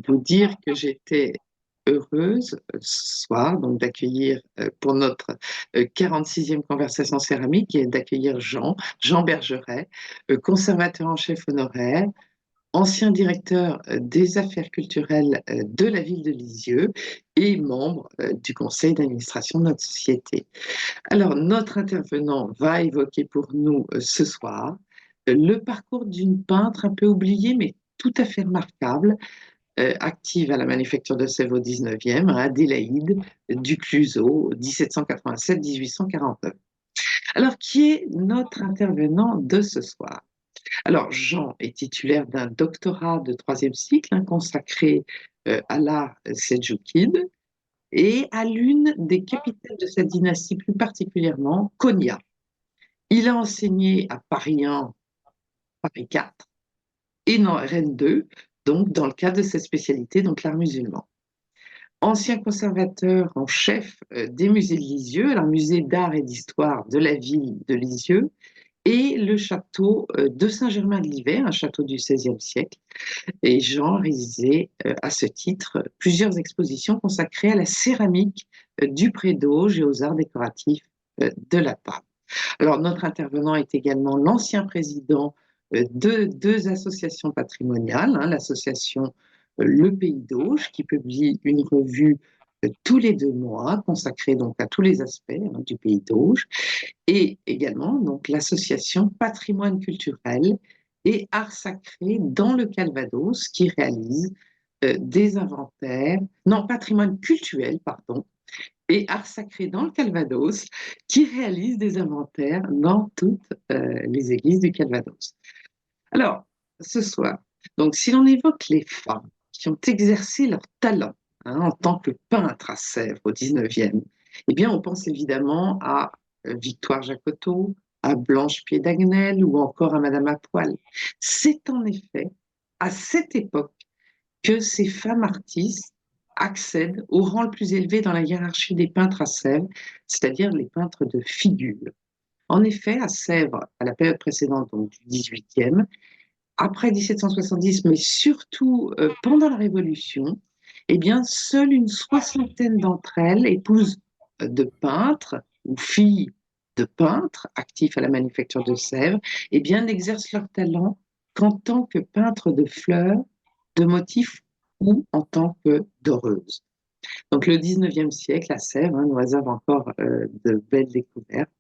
vous dire que j'étais heureuse ce soir donc d'accueillir pour notre 46e conversation céramique et d'accueillir Jean Bergeret, conservateur en chef honoraire, ancien directeur des affaires culturelles de la ville de Lisieux et membre du conseil d'administration de notre société. Alors, notre intervenant va évoquer pour nous ce soir le parcours d'une peintre un peu oubliée mais tout à fait remarquable, active à la Manufacture de Sèvres au 19e, Adélaïde Ducluseau, 1787-1849. Alors, qui est notre intervenant de ce soir? Alors, Jean est titulaire d'un doctorat de troisième cycle consacré à l'art seldjoukide et à l'une des capitales de cette dynastie, plus particulièrement Konya. Il a enseigné à Paris 1, Paris 4 et dans Rennes 2, donc dans le cadre de cette spécialité, donc l'art musulman. Ancien conservateur en chef des musées de Lisieux, alors musée d'art et d'histoire de la ville de Lisieux, et le château de Saint-Germain-de-Livet, un château du XVIe siècle. Et Jean réalisait à ce titre plusieurs expositions consacrées à la céramique du Pré-d'Auge et aux arts décoratifs de la table. Alors, notre intervenant est également l'ancien président de deux associations patrimoniales, l'association Le Pays d'Auge, qui publie une revue tous les 2 mois, consacrée donc à tous les aspects du Pays d'Auge, et également donc l'association Patrimoine culturel et Arts sacrés dans le Calvados, qui réalise des inventaires, non, patrimoine cultuel, pardon, et Arts sacrés dans le Calvados, qui réalise des inventaires dans toutes les églises du Calvados. Alors, ce soir, donc, si l'on évoque les femmes qui ont exercé leur talent en tant que peintres à Sèvres au 19e, eh bien, on pense évidemment à Victoire Jacotot, à Blanche Pied d'Agnel ou encore à Madame à Poil. C'est en effet à cette époque que ces femmes artistes accèdent au rang le plus élevé dans la hiérarchie des peintres à Sèvres, c'est-à-dire les peintres de figure. En effet, à Sèvres, à la période précédente, donc du 18e, après 1770, mais surtout pendant la Révolution, eh bien, seule une soixantaine d'entre elles, épouses de peintres ou filles de peintres actifs à la Manufacture de Sèvres, eh bien, n'exercent leur talent qu'en tant que peintres de fleurs, de motifs ou en tant que doreuses. Donc le 19e siècle, à Sèvres, nous réserve encore de belles découvertes.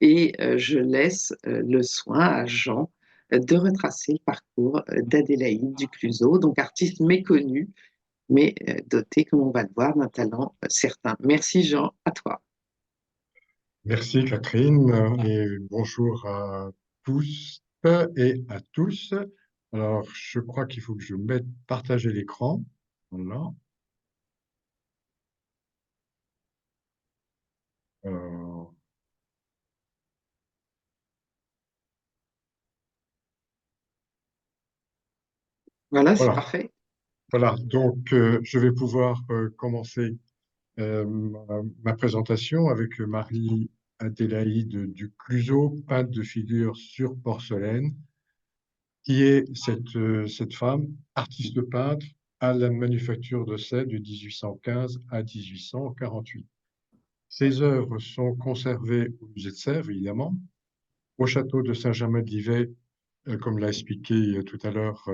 Et je laisse le soin à Jean de retracer le parcours d'Adélaïde Ducluseau, donc artiste méconnue, mais dotée, comme on va le voir, d'un talent certain. Merci Jean, à toi. Merci Catherine et bonjour à tous et à tous. Alors, je crois qu'il faut que je mette partager l'écran. Voilà. Euh, Voilà, c'est voilà. parfait. Voilà. Donc, je vais pouvoir commencer ma présentation avec Marie-Adélaïde Ducluseau, peintre de figure sur porcelaine, qui est cette femme, artiste peintre à la Manufacture de Sèvres de 1815 à 1848. Ses œuvres sont conservées au musée de Sèvres, évidemment, au château de Saint-Germain-de-Livet, comme l'a expliqué tout à l'heure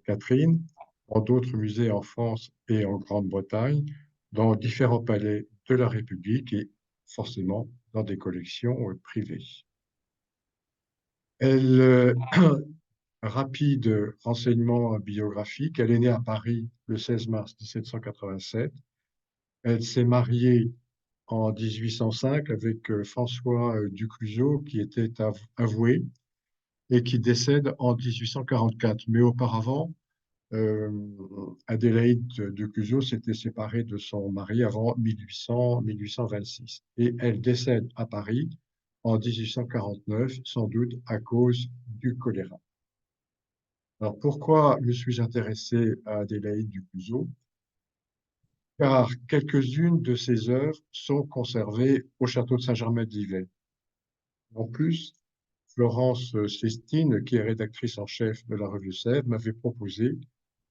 Catherine, dans d'autres musées en France et en Grande-Bretagne, dans différents palais de la République et forcément dans des collections privées. Elle, rapide renseignement biographique, elle est née à Paris le 16 mars 1787. Elle s'est mariée en 1805 avec François Ducluseau, qui était avoué et qui décède en 1844. Mais auparavant, euh, Adélaïde Ducluseau s'était séparée de son mari avant 1826. Et elle décède à Paris en 1849, sans doute à cause du choléra. Alors pourquoi me suis-je intéressé à Adélaïde Ducluseau? Car quelques-unes de ses œuvres sont conservées au château de Saint-Germain-de-Livet. En plus, Florence Cestine, qui est rédactrice en chef de la revue Sèvres, m'avait proposé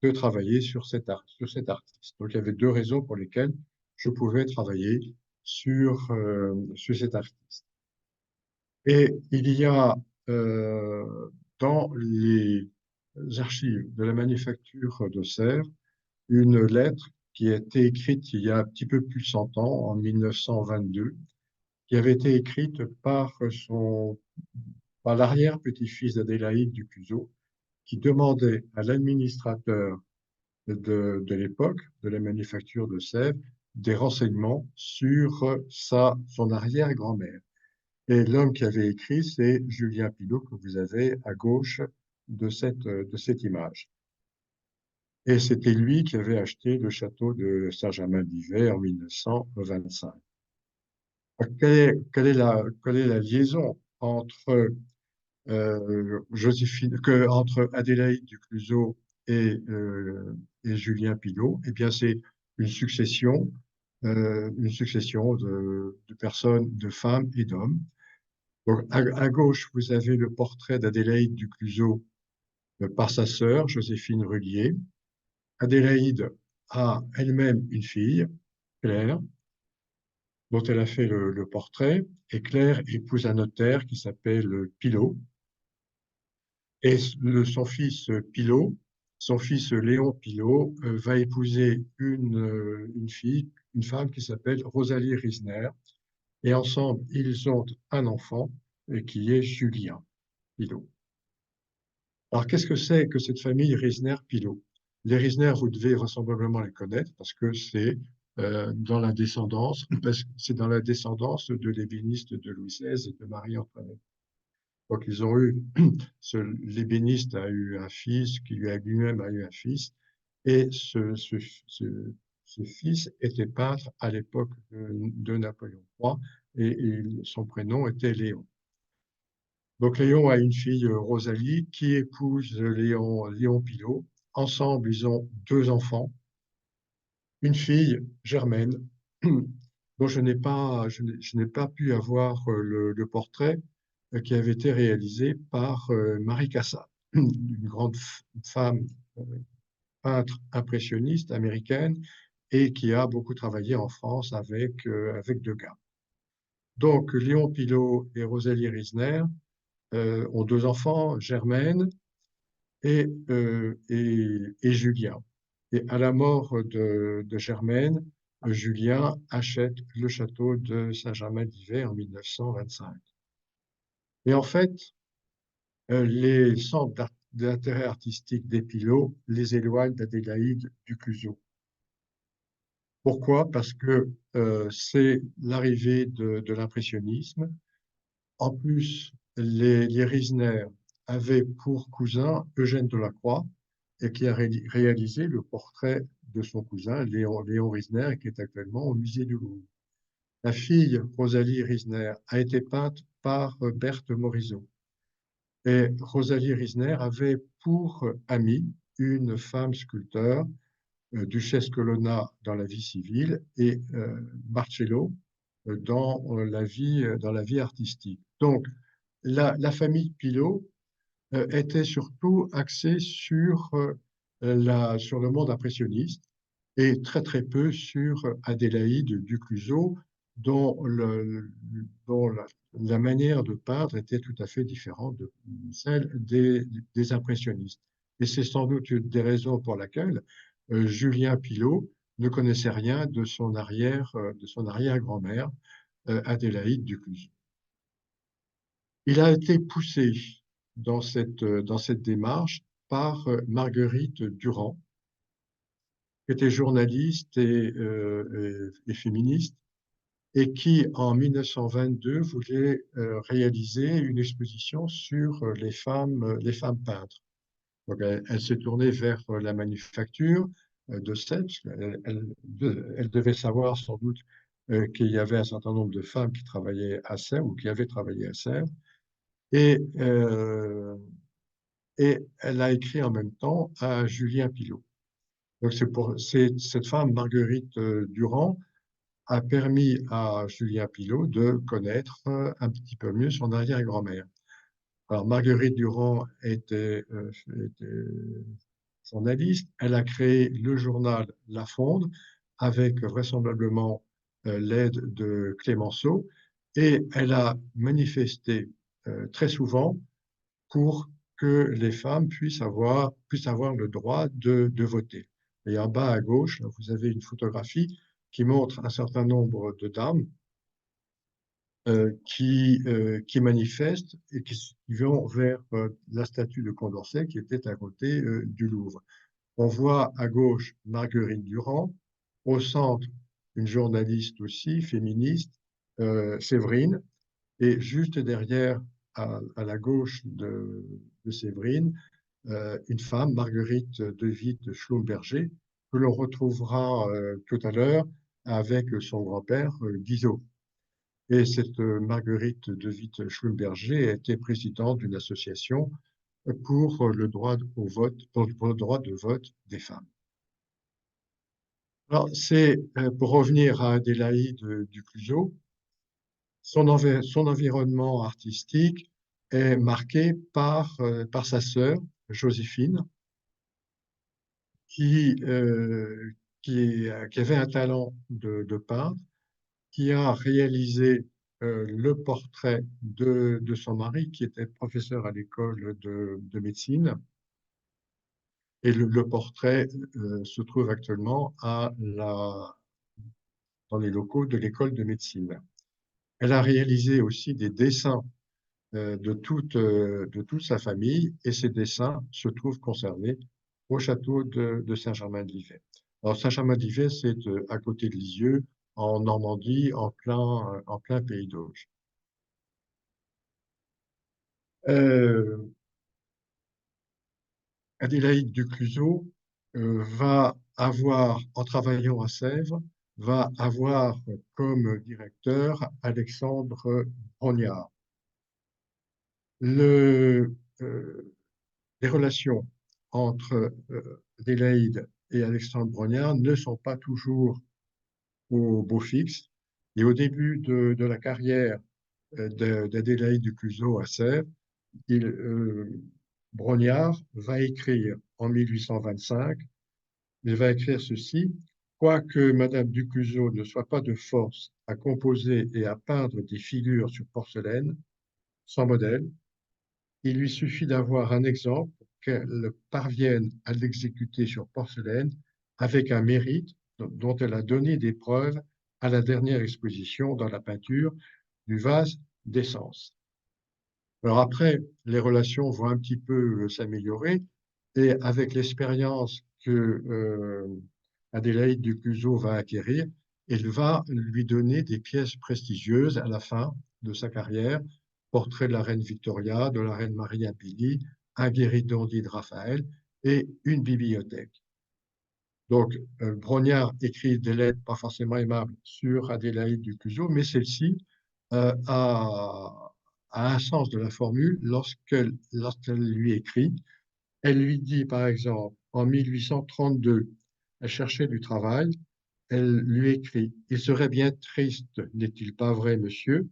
de travailler sur cet artiste. Donc, il y avait deux raisons pour lesquelles je pouvais travailler sur cet artiste. Et il y a dans les archives de la manufacture d'Auxerre une lettre qui a été écrite il y a un petit peu plus de 100 ans, en 1922, qui avait été écrite par l'arrière-petit-fils d'Adélaïde Ducuzot, qui demandait à l'administrateur de l'époque, de la manufacture de Sèvres, des renseignements sur son arrière-grand-mère. Et l'homme qui avait écrit, c'est Julien Pilot, que vous avez à gauche de cette image. Et c'était lui qui avait acheté le château de Saint-Germain-d'Ivray en 1925. Quelle est la liaison entre Adélaïde Ducluseau et Julien Pilot? Eh bien, c'est une succession de personnes, de femmes et d'hommes. Donc, à gauche, vous avez le portrait d'Adélaïde Ducluseau par sa sœur, Joséphine Rullier. Adélaïde a elle-même une fille, Claire, dont elle a fait le portrait, et Claire épouse un notaire qui s'appelle Pilot. Et son fils Léon Pilot, va épouser une fille, une femme qui s'appelle Rosalie Risner. Et ensemble, ils ont un enfant qui est Julien Pilot. Alors, qu'est-ce que c'est que cette famille Risner-Pilot? Les Risner, vous devez vraisemblablement les connaître parce que c'est dans la descendance de l'ébéniste de Louis XVI et de Marie-Antoinette. Donc, l'ébéniste a eu un fils, qui lui-même a eu un fils, et ce fils était peintre à l'époque de Napoléon III, et son prénom était Léon. Donc Léon a une fille, Rosalie, qui épouse Léon Pilot. Ensemble, ils ont deux enfants, une fille, Germaine, dont je n'ai pas pu avoir le portrait qui avait été réalisé par Marie Cassatt, une grande femme peintre impressionniste américaine et qui a beaucoup travaillé en France avec Degas. Donc Léon Pilot et Rosalie Risner ont deux enfants, Germaine et Julien. Et à la mort de Germaine, Julien achète le château de Saint-Germain-d'Ivray en 1925. Et en fait, les centres d'intérêt artistique des Pilots les éloignent d'Adélaïde Ducluseau. Pourquoi? Parce que c'est l'arrivée de l'impressionnisme. En plus, les Risner avaient pour cousin Eugène Delacroix, et qui a réalisé le portrait de son cousin, Léon Risner, qui est actuellement au musée du Louvre. La fille, Rosalie Risner, a été peinte par Berthe Morisot. Et Rosalie Risner avait pour amie une femme sculpteur, Duchesse Colonna dans la vie civile et Marcello dans la vie artistique. Donc, la famille Pilot était surtout axée sur le monde impressionniste et très très peu sur Adélaïde Ducluseau, dont la manière de peindre était tout à fait différente de celle des impressionnistes. Et c'est sans doute une des raisons pour laquelle Julien Pilot ne connaissait rien de son arrière-grand-mère, Adélaïde Ducluseau. Il a été poussé dans cette démarche par Marguerite Durand, qui était journaliste et féministe, et qui, en 1922, voulait réaliser une exposition sur les femmes peintres. Donc, elle s'est tournée vers la manufacture de Sèvres. Elle devait savoir sans doute qu'il y avait un certain nombre de femmes qui travaillaient à Sèvres ou qui avaient travaillé à Sèvres. Et, euh, et elle a écrit en même temps à Julien Pilot. Donc cette femme, Marguerite Durand, a permis à Julien Pilot de connaître un petit peu mieux son arrière-grand-mère. Alors Marguerite Durand était journaliste. Elle a créé le journal La Fronde avec vraisemblablement l'aide de Clémenceau et elle a manifesté très souvent pour que les femmes puissent avoir le droit de voter. Et en bas à gauche, vous avez une photographie qui montre un certain nombre de dames qui manifestent et qui vont vers la statue de Condorcet qui était à côté du Louvre. On voit à gauche Marguerite Durand, au centre une journaliste aussi, féministe, Séverine, et juste derrière, à la gauche de Séverine, une femme, Marguerite de Witt Schlumberger, que l'on retrouvera tout à l'heure avec son grand-père, Guizot. Et cette Marguerite de Witt Schlumberger était présidente d'une association pour le droit au vote, pour le droit de vote des femmes. Alors, c'est pour revenir à Adélaïde Ducluseau, son environnement artistique est marqué par sa sœur, Joséphine, qui, qui avait un talent de peintre, qui a réalisé le portrait de son mari, qui était professeur à l'école de médecine. Et le portrait se trouve actuellement dans les locaux de l'école de médecine. Elle a réalisé aussi des dessins de toute sa famille et ces dessins se trouvent conservés au château de Saint-Germain-de-Livet. Alors Saint-Germain-de-Livet, c'est à côté de Lisieux, en Normandie, en plein pays d'Auge. Euh, Adélaïde Ducluseau va avoir, en travaillant à Sèvres, va avoir comme directeur Alexandre Brognard. Le, euh, les relations entre Adélaïde et Alexandre Brognard ne sont pas toujours au beau fixe. Et au début de la carrière d'Adélaïde Ducluseau à Sèvres, Brognard va écrire en 1825, il va écrire ceci: quoique Madame Ducluseau ne soit pas de force à composer et à peindre des figures sur porcelaine, sans modèle, il lui suffit d'avoir un exemple pour qu'elle parvienne à l'exécuter sur porcelaine avec un mérite dont elle a donné des preuves à la dernière exposition dans la peinture du vase d'essence. Alors après, les relations vont un petit peu s'améliorer et avec l'expérience que Adélaïde Ducluseau va acquérir, elle va lui donner des pièces prestigieuses à la fin de sa carrière: portrait de la reine Victoria, de la reine Marie Amélie, un guéridon d'Ide Raphaël et une bibliothèque. Donc, Brognard écrit des lettres pas forcément aimables sur Adélaïde Ducluseau, mais celle-ci a un sens de la formule lorsqu'elle lui écrit. Elle lui dit, par exemple, en 1832, elle cherchait du travail, elle lui écrit: il serait bien triste, n'est-il pas vrai, monsieur,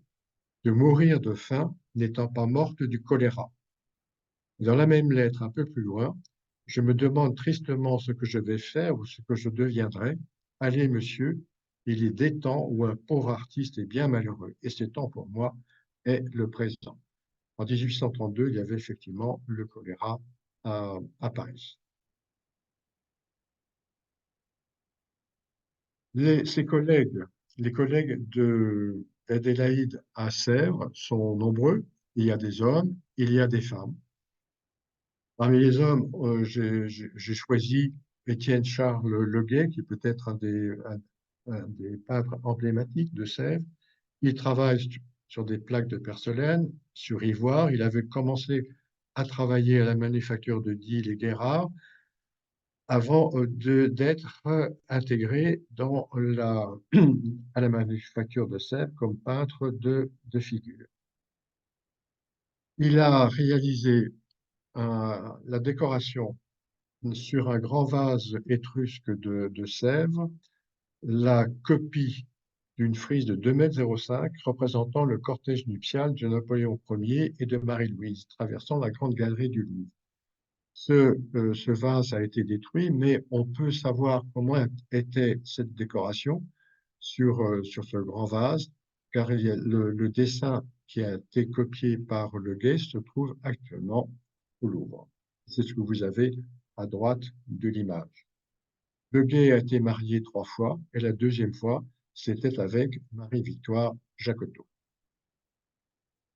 de mourir de faim n'étant pas morte du choléra. Dans la même lettre, un peu plus loin, je me demande tristement ce que je vais faire ou ce que je deviendrai. Allez, monsieur, il est des temps où un pauvre artiste est bien malheureux, et ce temps pour moi est le présent. En 1832, il y avait effectivement le choléra à Paris. Ses collègues, les collègues d'Adélaïde à Sèvres sont nombreux. Il y a des hommes, il y a des femmes. Parmi les hommes, j'ai choisi Étienne Charles Leguet, qui est peut-être un des peintres emblématiques de Sèvres. Il travaille sur des plaques de porcelaine, sur ivoire. Il avait commencé à travailler à la manufacture de Diehl et Guérard avant d'être intégré à la manufacture de Sèvres comme peintre de figures. Il a réalisé la décoration sur un grand vase étrusque de Sèvres, la copie d'une frise de 2,05 m représentant le cortège nuptial de Napoléon Ier et de Marie-Louise traversant la grande galerie du Louvre. Ce vase a été détruit, mais on peut savoir comment était cette décoration sur ce grand vase, car il y a le dessin qui a été copié par Le Guay se trouve actuellement au Louvre. C'est ce que vous avez à droite de l'image. Le Guay a été marié 3 fois, et la deuxième fois, c'était avec Marie-Victoire Jacotot.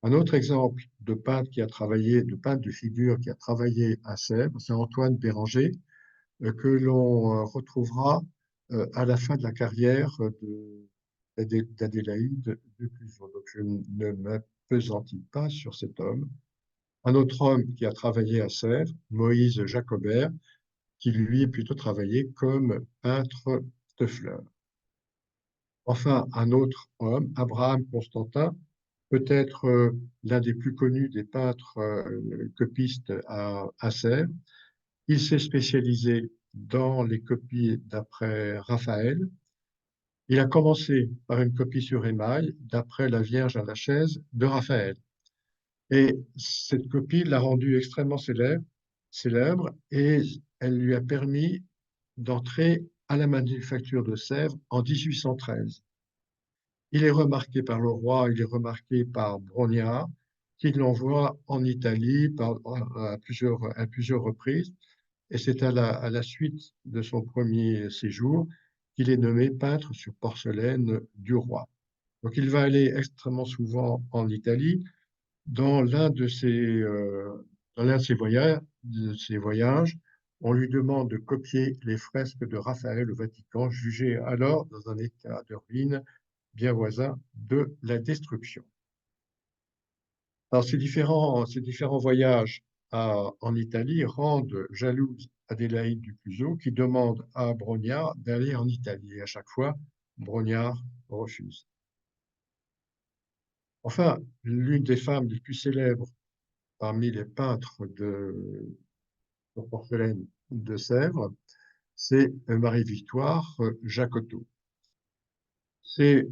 Un autre exemple de peintre qui a travaillé, de peintre de figure qui a travaillé à Sèvres, c'est Antoine Béranger, que l'on retrouvera à la fin de la carrière d'Adélaïde de Clusaz. Donc je ne m'appesantis pas sur cet homme. Un autre homme qui a travaillé à Sèvres, Moïse Jacobert, qui lui a plutôt travaillé comme peintre de fleurs. Enfin, un autre homme, Abraham Constantin, peut-être l'un des plus connus des peintres copistes à Sèvres. Il s'est spécialisé dans les copies d'après Raphaël. Il a commencé par une copie sur émail d'après la Vierge à la chaise de Raphaël. Et cette copie l'a rendu extrêmement célèbre et elle lui a permis d'entrer à la manufacture de Sèvres en 1813. Il est remarqué par le roi, il est remarqué par Brognard, qui l'envoie en Italie à plusieurs reprises. Et c'est à la suite de son premier séjour qu'il est nommé peintre sur porcelaine du roi. Donc il va aller extrêmement souvent en Italie. Dans dans l'un de ses voyages, on lui demande de copier les fresques de Raphaël au Vatican, jugées alors dans un état de ruine bien voisin de la destruction. Alors, ces différents voyages en Italie rendent jalouse Adélaïde du Clusaz, qui demande à Brognard d'aller en Italie. Et à chaque fois, Brognard refuse. Enfin, l'une des femmes les plus célèbres parmi les peintres de porcelaine de Sèvres, c'est Marie-Victoire Jacotot. C'est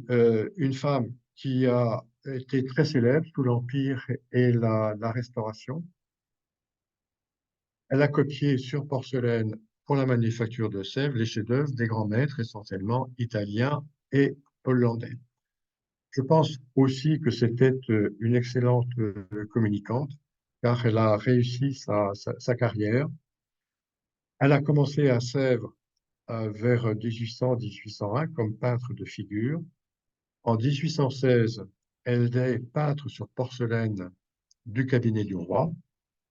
une femme qui a été très célèbre sous l'Empire et la Restauration. Elle a copié sur porcelaine pour la manufacture de Sèvres les chefs-d'œuvre des grands maîtres, essentiellement italiens et hollandais. Je pense aussi que c'était une excellente communicante, car elle a réussi sa carrière. Elle a commencé à Sèvres vers 1800-1801 comme peintre de figure. En 1816, elle est peintre sur porcelaine du cabinet du roi.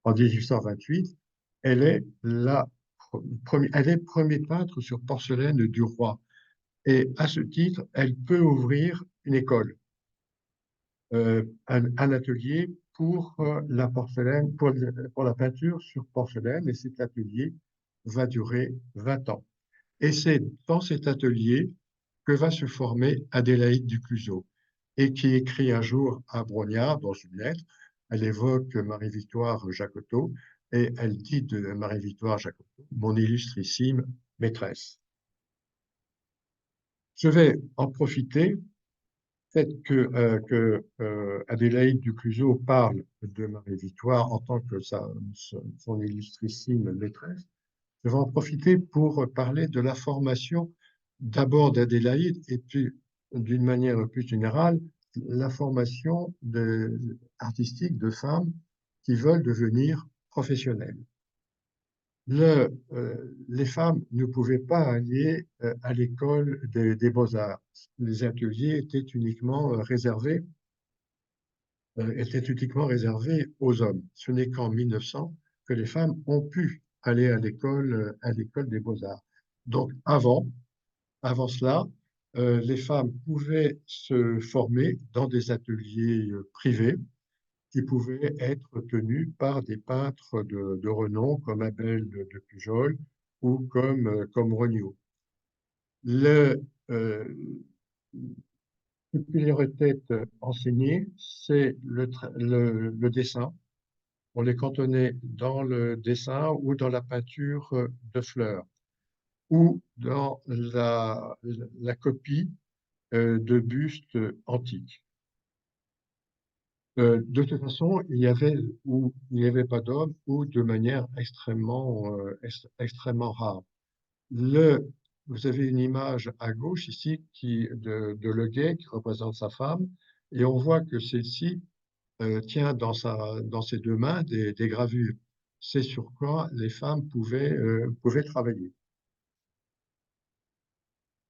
En 1828, elle est elle est premier peintre sur porcelaine du roi. Et à ce titre, elle peut ouvrir une école, un atelier pour la porcelaine, pour la peinture sur porcelaine. Et cet atelier va durer 20 ans. Et c'est dans cet atelier que va se former Adélaïde du Clusaz et qui écrit un jour à Brognard dans une lettre. Elle évoque Marie-Victoire Jacotot et elle dit de Marie-Victoire Jacotot, mon illustrissime maîtresse. Je vais en profiter, fait que Adélaïde du Clusaz parle de Marie-Victoire en tant que son illustrissime maîtresse. Je vais en profiter pour parler de la formation d'abord d'Adélaïde et puis d'une manière plus générale, la formation artistique de femmes qui veulent devenir professionnelles. Les femmes ne pouvaient pas aller à l'école des beaux-arts. Les ateliers étaient uniquement réservés aux hommes. Ce n'est qu'en 1900 que les femmes ont pu aller à l'école des beaux-arts. Donc avant cela, les femmes pouvaient se former dans des ateliers privés qui pouvaient être tenus par des peintres de renom comme Abel de Pujol ou comme Regnault. Euh, Ce qui leur était enseigné, c'est le dessin. On les cantonnait dans le dessin ou dans la peinture de fleurs ou dans la copie de bustes antiques. De toute façon, il n'y avait pas d'hommes ou de manière extrêmement rare. Le, Vous avez une image à gauche ici de Le Guet qui représente sa femme, et on voit que celle-ci tient dans ses deux mains des gravures. C'est sur quoi les femmes pouvaient travailler.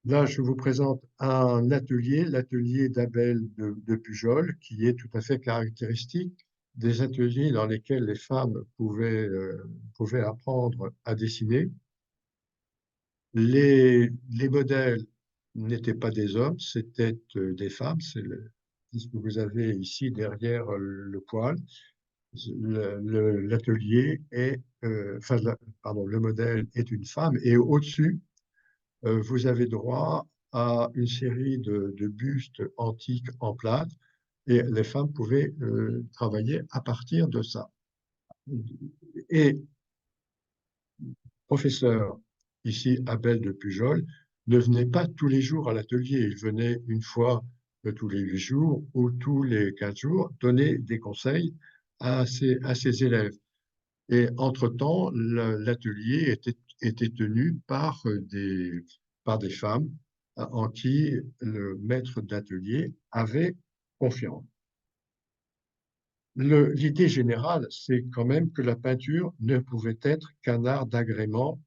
Là, je vous présente un atelier, l'atelier d'Abel de Pujol, qui est tout à fait caractéristique des ateliers dans lesquels les femmes pouvaient apprendre à dessiner. Les modèles n'étaient pas des hommes, c'était des femmes. C'est ce que vous avez ici derrière le poil. L'atelier pardon, le modèle est une femme et au-dessus, vous avez droit à une série de bustes antiques en plâtre et les femmes pouvaient travailler à partir de ça. Et professeur, ici Abel de Pujol, ne venait pas tous les jours à l'atelier. Il venait une fois tous les 8 jours ou tous les 15 jours donner des conseils à ses élèves. Et entre-temps, l'atelier était tenu par des femmes en qui le maître d'atelier avait confiance. L'idée générale, c'est quand même que la peinture ne pouvait être qu'un art d'agrément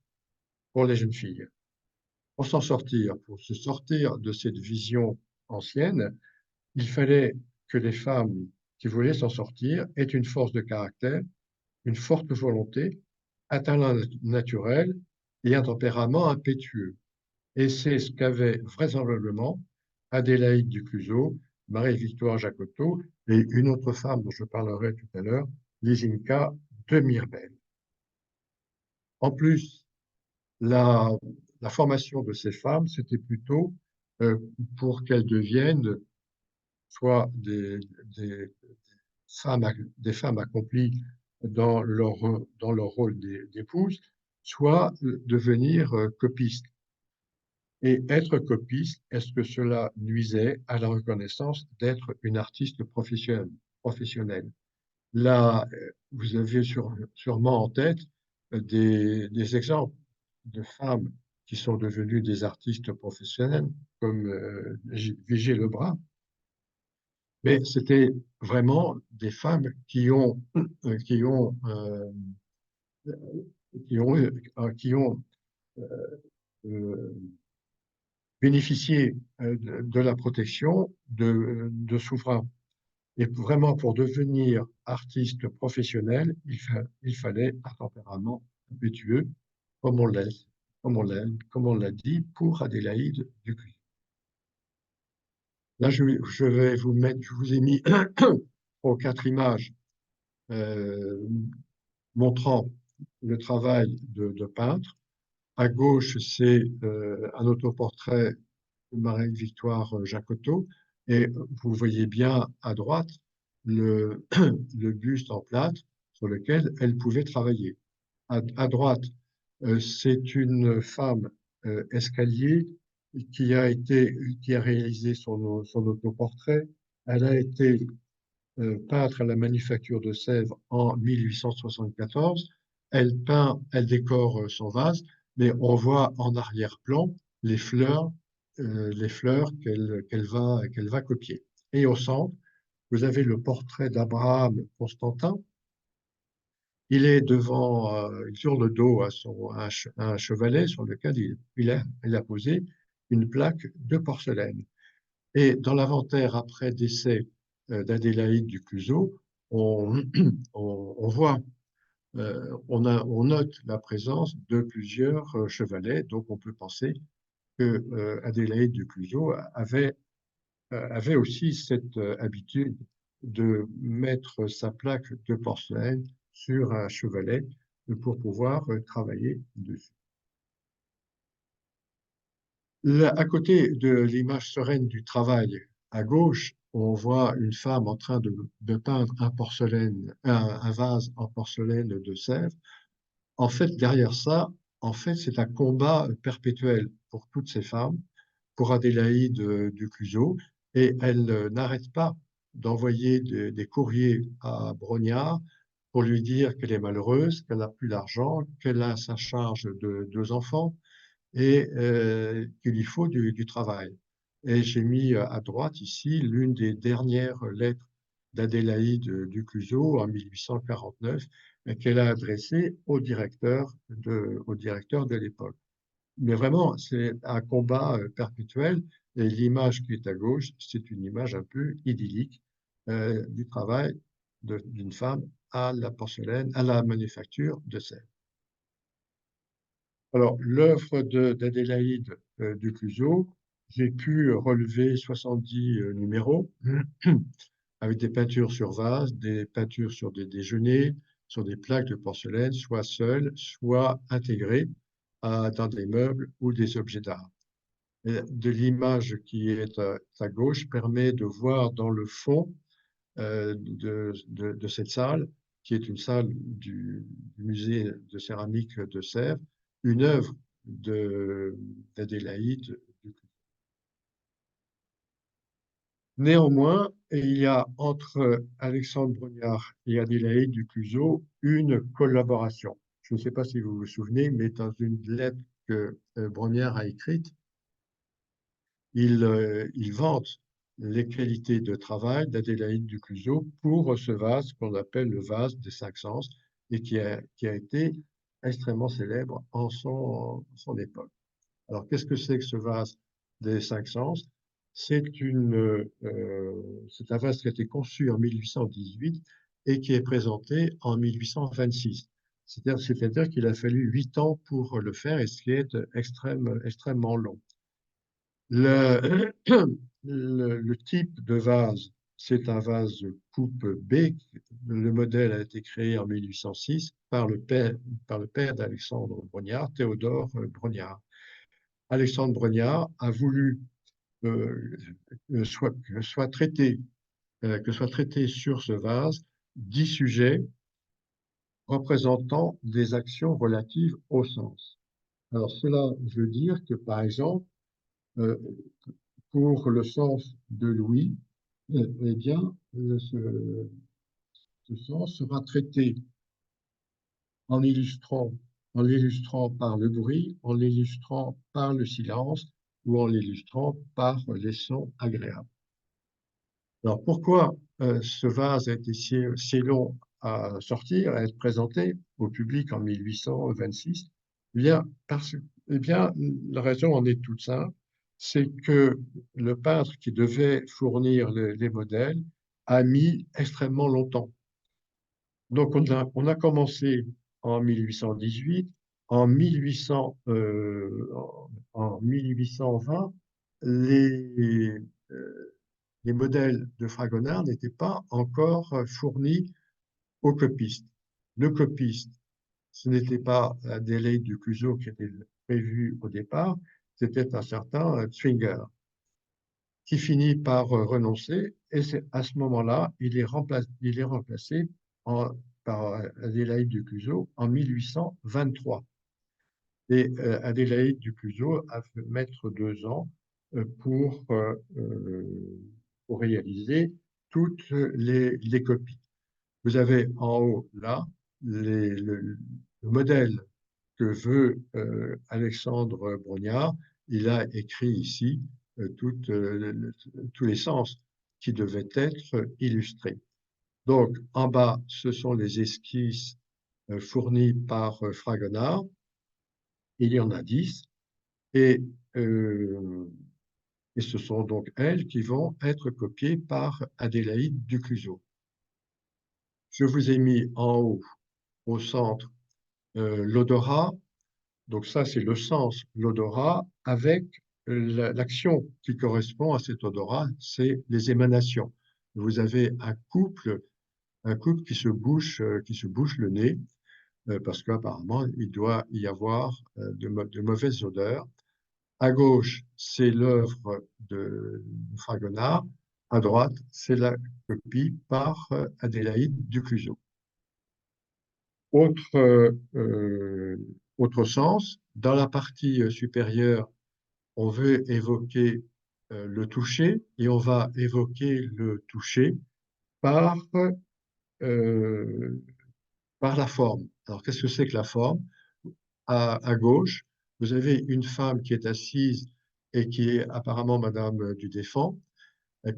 pour les jeunes filles. Pour se sortir de cette vision ancienne, il fallait que les femmes qui voulaient s'en sortir aient une force de caractère, une forte volonté, un talent naturel et un tempérament impétueux. Et c'est ce qu'avaient vraisemblablement Adélaïde Ducluseau, Marie-Victoire Jacotot et une autre femme dont je parlerai tout à l'heure, Lisinka de Mirbel. En plus, la, la formation de ces femmes, c'était plutôt euh, pour qu'elles deviennent soit des des femmes accomplies dans leur rôle d'épouse, soit devenir copistes. Et être copiste, est-ce que cela nuisait à la reconnaissance d'être une artiste professionnelle? Là, vous avez sûrement en tête des exemples de femmes qui sont devenues des artistes professionnels, comme Vigée Lebrun, mais c'était vraiment des femmes euh, qui ont, euh, qui ont euh, bénéficié de la protection de souverains. Et vraiment, pour devenir artiste professionnel, il fallait un tempérament impétueux, comme on l'a, comme on l'a dit pour Adélaïde Dupuis. Là, je vais vous mettre, je vous ai mis aux 4 images euh, montrant le travail de peintre. À gauche, c'est un autoportrait de Marie-Victoire Jacotot. Et vous voyez bien à droite le buste en plâtre sur lequel elle pouvait travailler. À droite, c'est une femme escalier qui a réalisé son autoportrait. Elle a été peintre à la Manufacture de Sèvres en 1874. Elle décore son vase, mais on voit en arrière-plan les fleurs qu'elle va copier. Et au centre, vous avez le portrait d'Abraham Constantin. Il est sur le dos à un chevalet sur lequel il a posé une plaque de porcelaine. Et dans l'inventaire après décès d'Adélaïde Ducluseau, on, on voit, on note la présence de plusieurs chevalets, donc on peut penser que Adélaïde Ducluseau avait aussi cette habitude de mettre sa plaque de porcelaine sur un chevalet pour pouvoir travailler dessus. Là, à côté de l'image sereine du travail, à gauche, on voit une femme en train de peindre un vase en porcelaine de Sèvres. En fait, derrière ça, en fait, c'est un combat perpétuel pour toutes ces femmes, pour Adélaïde Ducluseau, et elle n'arrête pas. d'envoyer des courriers à Brognard pour lui dire qu'elle est malheureuse, qu'elle n'a plus d'argent, qu'elle a à sa charge de deux enfants et qu'il lui faut du travail. Et j'ai mis à droite ici l'une des dernières lettres d'Adélaïde Ducluseau en 1849 qu'elle a adressée au directeur de l'époque. Mais vraiment, c'est un combat perpétuel et l'image qui est à gauche, c'est une image un peu idyllique du travail d'une femme à la porcelaine, à la manufacture de sel. Alors, l'œuvre d'Adélaïde Ducluseau, j'ai pu relever 70 numéros avec des peintures sur vase, des peintures sur des déjeuners, sur des plaques de porcelaine, soit seules, soit intégrées dans des meubles ou des objets d'art. De l'image qui est à gauche permet de voir dans le fond de cette salle, qui est une salle du musée de céramique de Sèvres, une œuvre d'Adélaïde. Néanmoins, il y a entre Alexandre Brognard et Adélaïde Ducluseau une collaboration. Je ne sais pas si vous vous souvenez, mais dans une lettre que Brognard a écrite, il vante les qualités de travail d'Adélaïde Ducluseau pour ce vase qu'on appelle le vase des cinq sens et qui a été extrêmement célèbre en son époque. Alors, qu'est-ce que c'est que ce vase des cinq sens? C'est un vase qui a été conçu en 1818 et qui est présenté en 1826. C'est-à-dire qu'il a fallu 8 ans pour le faire, et ce qui est extrêmement long. Le, le type de vase, c'est un vase coupe B. Le modèle a été créé en 1806 par le père d'Alexandre Brognard, Théodore Brognard. Alexandre Brognard a voulu euh, que soit traité sur ce vase 10 sujets représentant des actions relatives au sens. Alors cela veut dire que, par exemple, euh, pour le sens de l'ouïe, eh bien, ce sens sera traité en illustrant, en l'illustrant par le bruit, en l'illustrant par le silence ou en l'illustrant par les sons agréables. Alors pourquoi ce vase a été si long à sortir, à être présenté au public en 1826? Eh bien, eh bien, la raison en est toute simple, c'est que le peintre qui devait fournir les modèles a mis extrêmement longtemps. Donc on a commencé en 1818, en 1800, en 1820, les, euh, les modèles de Fragonard n'étaient pas encore fournis aux copistes. Le copiste, ce n'était pas Adélaïde Ducluseau qui était prévu au départ, c'était un certain Zwinger qui finit par renoncer et c'est à ce moment-là, il est remplacé par Adélaïde Ducluseau en 1823. Et Adélaïde Ducluseau a fait mettre 2 ans euh, pour, euh, euh, pour réaliser toutes les copies. Vous avez en haut, là, le modèle que veut Alexandre Brognard. Il a écrit ici tous les sens qui devaient être illustrés. Donc, en bas, ce sont les esquisses fournies par Fragonard. Il y en a 10. Et, euh, et ce sont donc elles qui vont être copiées par Adélaïde Ducluseau. Je vous ai mis en haut, au centre, l'odorat. Donc ça, c'est le sens, l'odorat, avec l'action qui correspond à cet odorat, c'est les émanations. Vous avez un couple qui se bouche le nez, parce qu'apparemment, il doit y avoir de mauvaises odeurs. À gauche, c'est l'œuvre de Fragonard. À droite, c'est la copie par Adélaïde Ducluseau. Autre, autre sens, dans la partie supérieure, on veut évoquer le toucher, et on va évoquer le toucher par, euh, par la forme. Alors, qu'est-ce que c'est que la forme? À gauche, vous avez une femme qui est assise et qui est apparemment Madame du Deffand,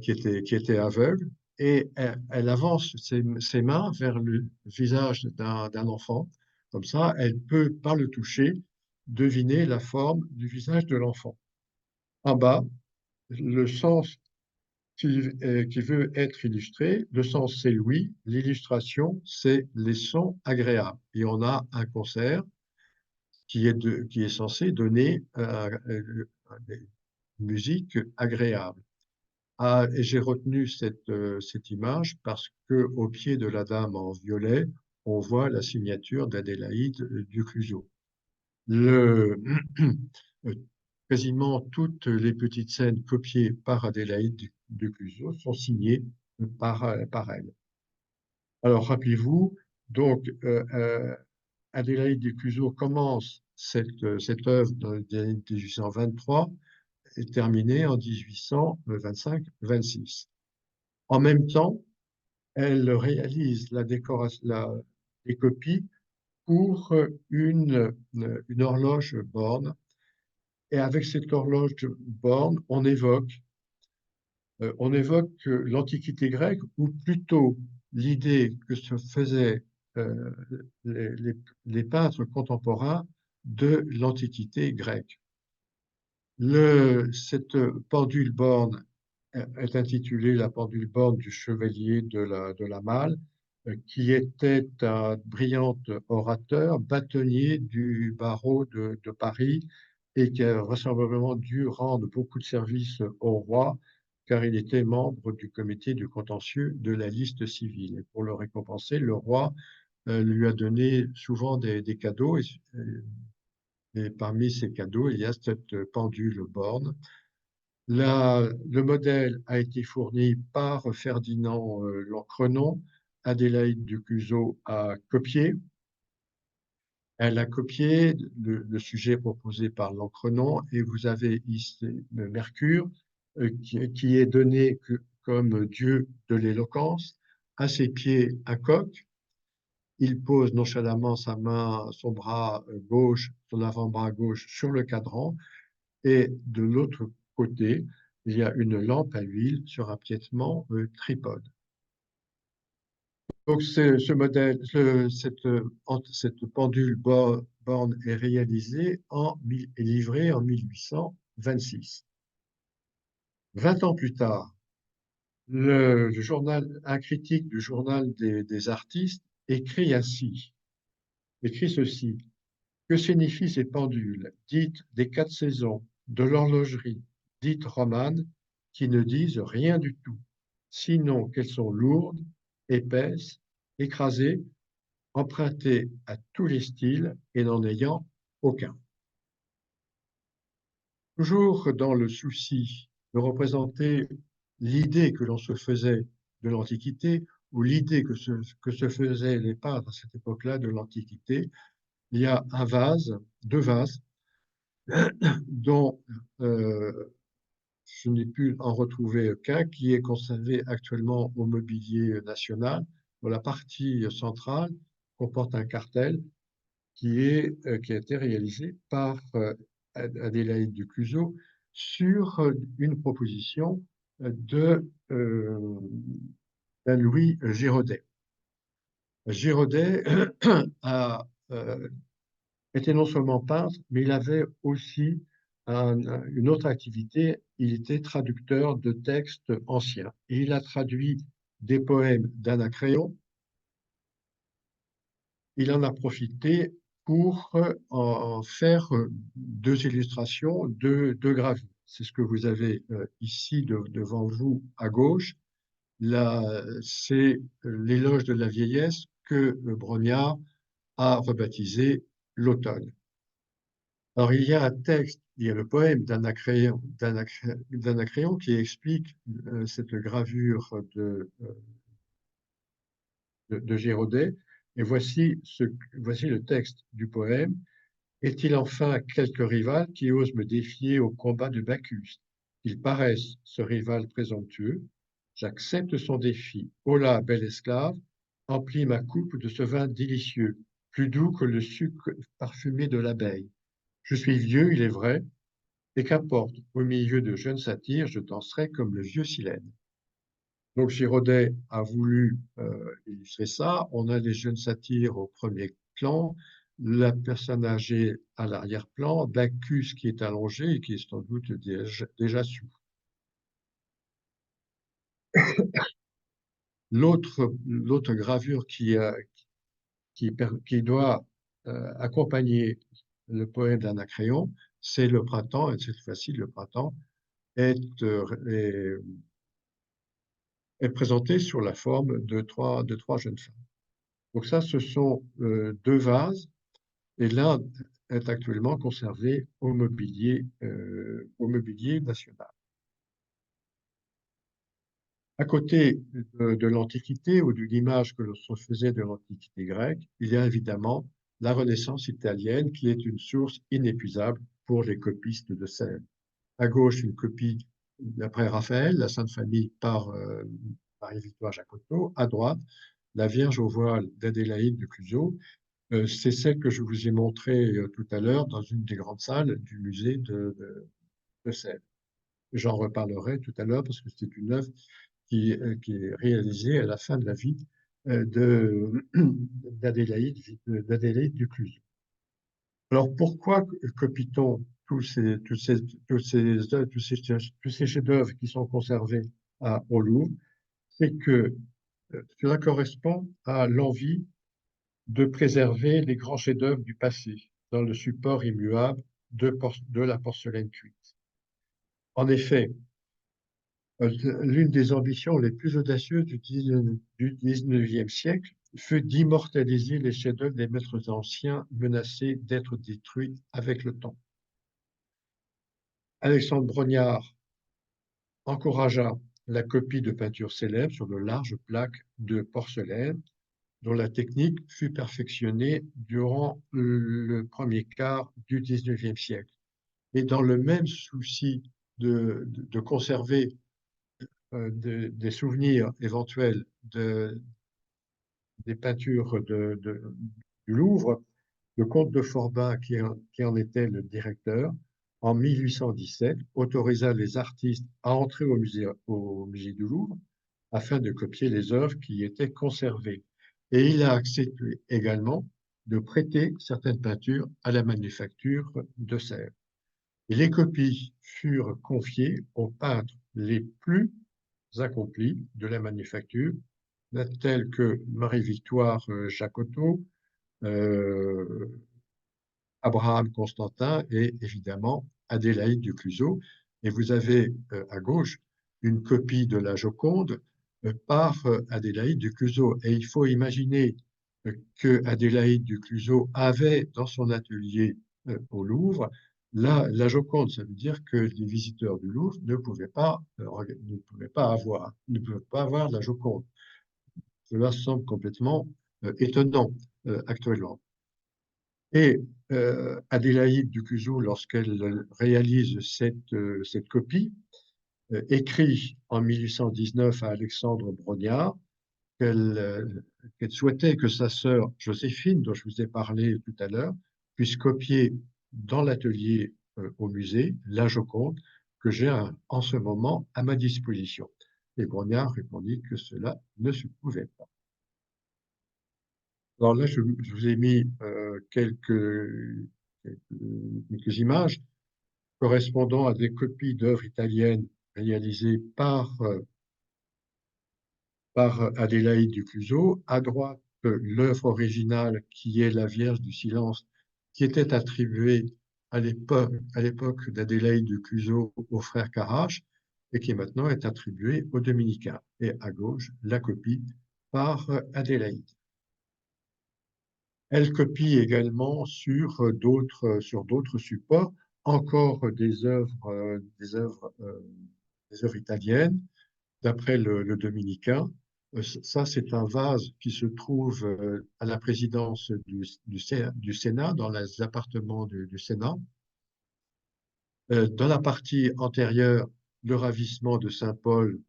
qui était aveugle, et elle avance ses mains vers le visage d'un enfant. Comme ça, elle peut, par le toucher, deviner la forme du visage de l'enfant. En bas, le sens qui veut être illustré, le sens c'est l'ouïe, l'illustration c'est les sons agréables. Et on a un concert qui est censé donner une musique agréable. Ah, et j'ai retenu cette image parce que au pied de la dame en violet, on voit la signature d'Adélaïde Ducluseau. Le, euh, quasiment toutes les petites scènes copiées par Adélaïde Ducluseau sont signées par elle. Alors rappelez-vous, donc Adélaïde Ducluseau commence cette œuvre dans les années 1823 et terminée en 1825-26. En même temps, elle réalise les copies pour une horloge borne. Et avec cette horloge borne, on évoque l'Antiquité grecque, ou plutôt l'idée que se faisaient euh, les, les- les peintres contemporains de l'Antiquité grecque. Cette pendule borne est intitulée La pendule borne du chevalier de la Malle, qui était un brillant orateur, bâtonnier du barreau de Paris, et qui a vraisemblablement dû rendre beaucoup de services au roi, car il était membre du comité du contentieux de la liste civile. Et pour le récompenser, le roi lui a donné souvent des cadeaux, et parmi ces cadeaux, il y a cette pendule borne. Le modèle a été fourni par Ferdinand Lancrenon. Adélaïde Ducluseau a copié. Elle a copié le sujet proposé par Lancrenon, et vous avez ici Mercure qui est donné comme dieu de l'éloquence. À ses pieds, un coq. Il pose nonchalamment sa main, son bras gauche, son avant-bras gauche sur le cadran, et de l'autre côté, il y a une lampe à huile sur un piétement tripode. Donc ce modèle, cette pendule borne est réalisée et livrée en 1826. 20 ans plus tard, un critique du journal des artistes écrit ceci: que signifient ces pendules, dites des 4 saisons, de l'horlogerie, dites romanes, qui ne disent rien du tout, sinon qu'elles sont lourdes, épaisses, écrasées, empruntées à tous les styles et n'en ayant aucun. Toujours dans le souci de représenter l'idée que l'on se faisait de l'Antiquité, ou l'idée que se faisaient les peintres à cette époque-là de l'Antiquité, il y a deux vases, dont je n'ai pu en retrouver qu'un, qui est conservé actuellement au mobilier national, dont la partie centrale comporte un cartel qui a été réalisé par Adélaïde Ducluseau sur une proposition d'un Louis Giraudet. Giraudet a était non seulement peintre, mais il avait aussi une autre activité. Il était traducteur de textes anciens. Et il a traduit des poèmes d'Anacréon. Il en a profité pour en faire deux illustrations, deux gravures. C'est ce que vous avez ici devant vous à gauche. Là, c'est l'éloge de la vieillesse que Brognard a rebaptisé l'automne. Alors, il y a le poème d'Anacréon qui explique cette gravure de Giraudet. Et voici le texte du poème. Est-il enfin quelque rival qui ose me défier au combat de Bacchus, Il paraisse ce rival présomptueux. J'accepte son défi. Holà, bel esclave, emplis ma coupe de ce vin délicieux, plus doux que le sucre parfumé de l'abeille. Je suis vieux, il est vrai, et qu'importe, au milieu de jeunes satyres, je danserai comme le vieux Silène. Donc Giraudet a voulu illustrer ça. On a les jeunes satyres au premier plan, la personne âgée à l'arrière-plan, Bacchus qui est allongé et qui est sans doute déjà sous. L'autre gravure qui doit accompagner le poème d'Anacréon, c'est le printemps, et cette fois-ci, le printemps est, est présenté sous la forme de trois jeunes femmes. Donc ça, ce sont deux vases, et l'un est actuellement conservé au mobilier national. À côté de l'Antiquité ou de l'image que l'on se faisait de l'Antiquité grecque, il y a évidemment la Renaissance italienne qui est une source inépuisable pour les copistes de Sèvres. À gauche, une copie d'après Raphaël, la Sainte Famille par Marie-Victoire Jacotot. À droite, la Vierge au voile d'Adélaïde de Clusot. C'est celle que je vous ai montrée tout à l'heure dans une des grandes salles du musée de Sèvres. J'en reparlerai tout à l'heure parce que c'est une œuvre qui est réalisée à la fin de la vie d'Adélaïde du Clusot. Alors pourquoi copie-t-on tous ces chefs-d'œuvre qui sont conservés au Louvre? C'est que cela correspond à l'envie de préserver les grands chefs-d'œuvre du passé dans le support immuable de la porcelaine cuite. En effet, l'une des ambitions les plus audacieuses du 19e siècle fut d'immortaliser les chefs-d'œuvre des maîtres anciens menacés d'être détruits avec le temps. Alexandre Brognard encouragea la copie de peintures célèbres sur de larges plaques de porcelaine dont la technique fut perfectionnée durant le premier quart du 19e siècle. Et dans le même souci de conserver des souvenirs éventuels des peintures du Louvre, le comte de Forbin, qui en était le directeur, en 1817, autorisa les artistes à entrer au musée du Louvre afin de copier les œuvres qui y étaient conservées. Et il a accepté également de prêter certaines peintures à la manufacture de Sèvres. Et les copies furent confiées aux peintres les plus accomplis de la manufacture, tels que Marie-Victoire Jacotot, Abraham Constantin et évidemment Adélaïde du Clusot. Et vous avez à gauche une copie de la Joconde par Adélaïde du Clusot. Et il faut imaginer que Adélaïde du Clusot avait dans son atelier au Louvre la Joconde. Ça veut dire que les visiteurs du Louvre ne pouvaient pas avoir la Joconde. Cela semble complètement étonnant actuellement. Et Adélaïde du Clusot, lorsqu'elle réalise cette copie, écrit en 1819 à Alexandre Brognard qu'elle souhaitait que sa sœur Joséphine, dont je vous ai parlé tout à l'heure, puisse copier dans l'atelier au musée la Joconde que j'ai en ce moment à ma disposition. Et Brognard répondit que cela ne se pouvait pas. Alors là, je vous ai mis quelques images correspondant à des copies d'œuvres italiennes réalisées par Adélaïde du Clusot. À droite, l'œuvre originale qui est la Vierge du Silence, qui était attribuée à l'époque d'Adélaïde du Clusot au frère Carrache et qui maintenant est attribuée aux dominicains. Et à gauche, la copie par Adélaïde. Elle copie également sur d'autres supports encore des œuvres italiennes, d'après le dominicain. Ça, c'est un vase qui se trouve à la présidence du Sénat, dans les appartements du Sénat. Dans la partie antérieure, le ravissement de Saint Paul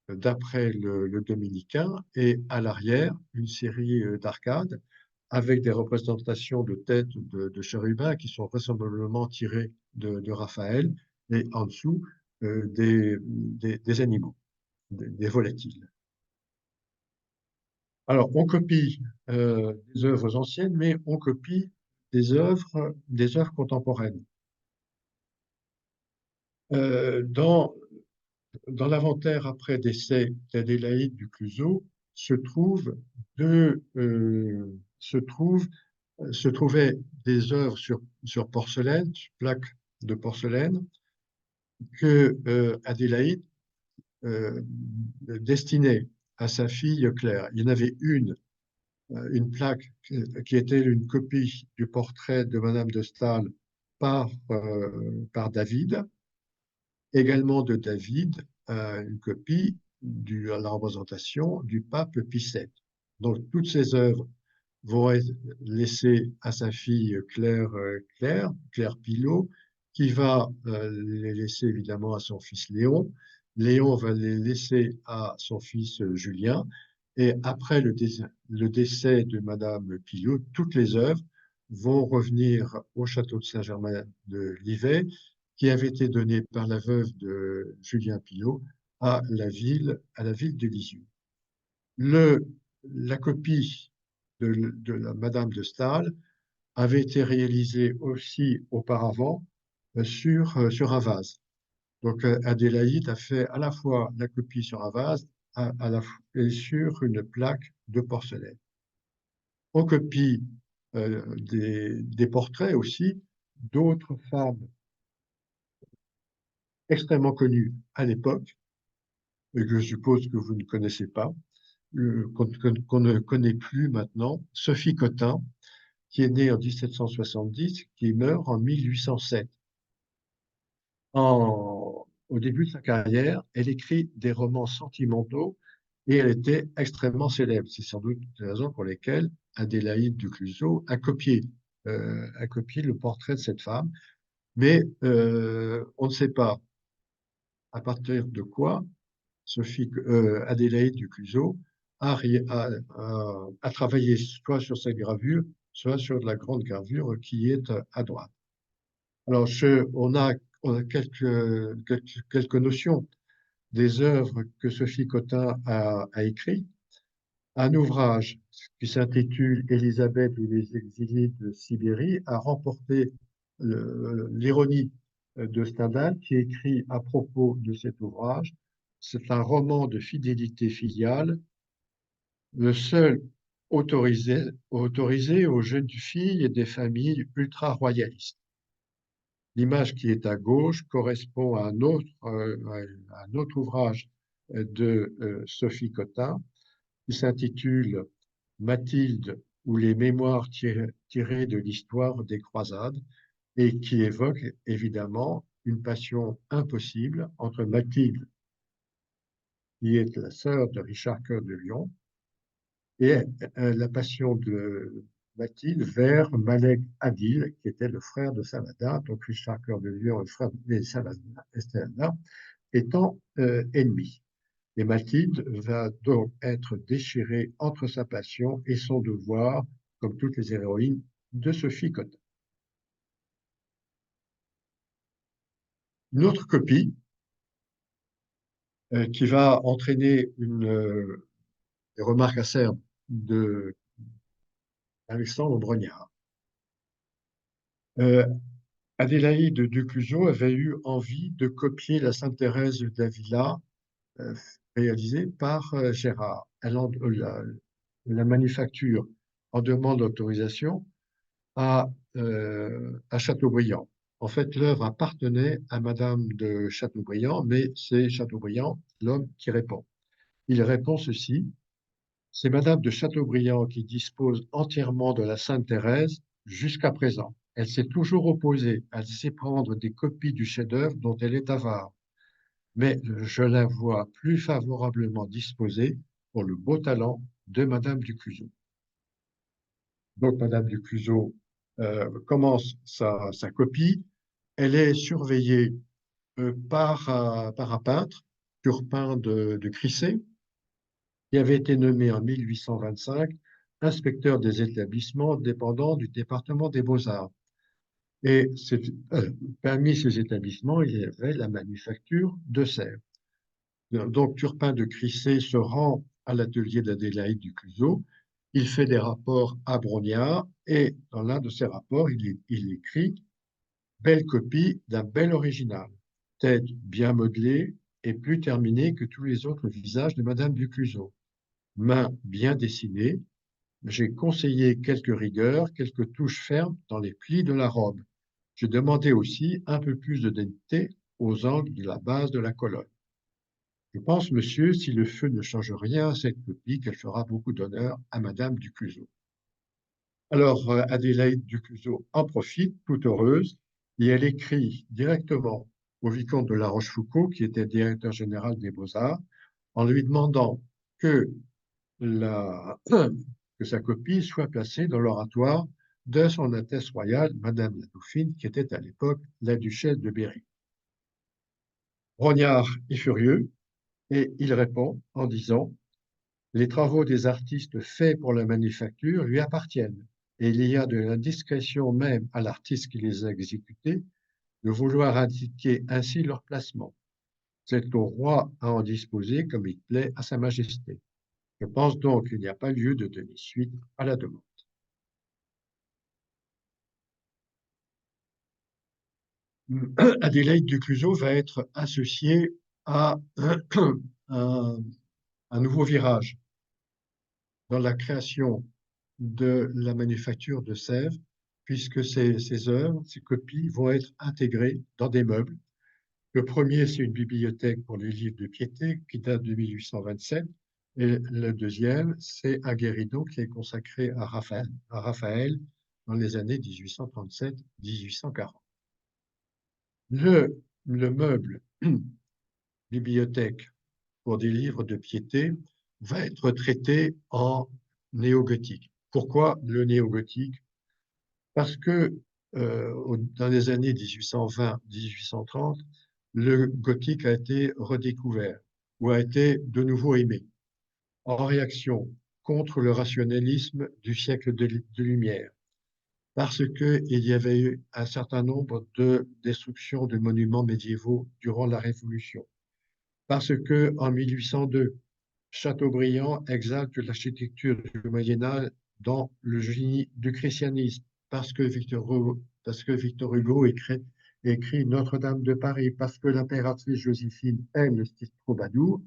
d'après le dominicain, et à l'arrière, une série d'arcades avec des représentations de têtes de chérubins qui sont vraisemblablement tirées de Raphaël, et en dessous, des animaux, des volatiles. Alors, on copie des œuvres anciennes, mais on copie des œuvres contemporaines. Dans l'inventaire après décès d'Adélaïde du Clusot se trouvent deux, se trouvent, se trouvaient des œuvres sur porcelaine, sur plaques de porcelaine, que Adélaïde destinait à sa fille Claire. Il y en avait une plaque qui était une copie du portrait de Madame de Staël par David, également de David, une copie à la représentation du pape Pie VII. Donc toutes ces œuvres vont être laissées à sa fille Claire Pilot, qui va les laisser évidemment à son fils Léon. Léon va les laisser à son fils Julien. Et après le décès de Madame Pilot, toutes les œuvres vont revenir au château de Saint-Germain de Livet, qui avait été donné par la veuve de Julien Pilot à la ville de Lisieux. La copie de la Madame de Staël avait été réalisée aussi auparavant sur un vase. Donc Adélaïde a fait à la fois la copie sur un vase et sur une plaque de porcelaine. On copie des portraits aussi d'autres femmes extrêmement connues à l'époque, et que je suppose que vous ne connaissez pas, qu'on ne connaît plus maintenant, Sophie Cottin, qui est née en 1770, qui meurt en 1807. Au début de sa carrière, elle écrit des romans sentimentaux et elle était extrêmement célèbre. C'est sans doute une des raisons pour lesquelles Adélaïde du Clusot a copié le portrait de cette femme. Mais on ne sait pas à partir de quoi Adélaïde du Clusot a travaillé soit sur cette gravure, soit sur de la grande gravure qui est à droite. Alors, on a quelques notions des œuvres que Sophie Cottin a écrites. Un ouvrage qui s'intitule Élisabeth ou les exilés de Sibérie a remporté l'ironie de Stendhal, qui écrit à propos de cet ouvrage: c'est un roman de fidélité filiale, le seul autorisé aux jeunes filles et des familles ultra-royalistes. L'image qui est à gauche correspond à un autre ouvrage de Sophie Cottin qui s'intitule Mathilde ou les mémoires tirées de l'histoire des croisades, et qui évoque évidemment une passion impossible entre Mathilde, qui est la sœur de Richard Cœur de Lion, et la passion de Mathilde vers Malek Adil, qui était le frère de Saladin, donc Richard Cœur de Lion, le frère de Saladin, étant ennemis. Et Mathilde va donc être déchirée entre sa passion et son devoir, comme toutes les héroïnes de Sophie Cottin. Une autre copie qui va entraîner des remarques acerbes d'Alexandre Brognard. Adélaïde du Clusot avait eu envie de copier la Sainte Thérèse d'Avila réalisée par Gérard. La manufacture en demande d'autorisation à Chateaubriand. En fait, l'œuvre appartenait à Madame de Chateaubriand, mais c'est Chateaubriand, l'homme, qui répond. Il répond ceci: c'est Madame de Chateaubriand qui dispose entièrement de la Sainte Thérèse jusqu'à présent. Elle s'est toujours opposée à laisser prendre des copies du chef-d'œuvre dont elle est avare. Mais je la vois plus favorablement disposée pour le beau talent de Madame du Clusot. Donc, Madame du Clusot commence sa copie. Elle est surveillée par un peintre, Turpin de Crissey, qui avait été nommé en 1825 inspecteur des établissements dépendant du département des Beaux-Arts. Et parmi ces établissements, il y avait la manufacture de Sèvres. Donc Turpin de Crissey se rend à l'atelier d'Adélaïde Ducluzot. Il fait des rapports à Brognard et dans l'un de ses rapports, il écrit belle copie d'un bel original, tête bien modelée et plus terminée que tous les autres visages de Madame Ducluzot. Mains bien dessinées, j'ai conseillé quelques rigueurs, quelques touches fermes dans les plis de la robe. Je demandais aussi un peu plus de netteté aux angles de la base de la colonne. Je pense, monsieur, si le feu ne change rien à cette copie, qu'elle fera beaucoup d'honneur à Madame Ducluzot. Alors, Adélaïde Ducluzot en profite, toute heureuse, et elle écrit directement au vicomte de La Rochefoucauld, qui était directeur général des Beaux-Arts, en lui demandant que, que sa copie soit placée dans l'oratoire de son Altesse royale, Madame la Dauphine, qui était à l'époque la duchesse de Berry. Rognard est furieux et il répond en disant les travaux des artistes faits pour la manufacture lui appartiennent, et il y a de l'indiscrétion même à l'artiste qui les a exécutés de vouloir indiquer ainsi leur placement. C'est au roi à en disposer comme il plaît à sa majesté. Je pense donc qu'il n'y a pas lieu de donner suite à la demande. Adélaïde Ducluzot va être associée à un, un nouveau virage dans la création de la manufacture de Sèvres, puisque ces œuvres, ces copies vont être intégrées dans des meubles. Le premier, c'est une bibliothèque pour les livres de piété qui date de 1827. Et le deuxième, c'est un guéridon qui est consacré à Raphaël dans les années 1837-1840. Le meuble bibliothèque pour des livres de piété va être traité en néo-gothique. Pourquoi le néo-gothique? Parce que dans les années 1820-1830, le gothique a été redécouvert ou a été de nouveau aimé en réaction contre le rationalisme du siècle de Lumière, parce qu'il y avait eu un certain nombre de destructions de monuments médiévaux durant la Révolution, parce que en 1802, Chateaubriand exalte l'architecture du Moyen Âge dans le génie du christianisme, parce que Victor Hugo écrit Notre-Dame de Paris, parce que l'impératrice Joséphine aime le style troubadour,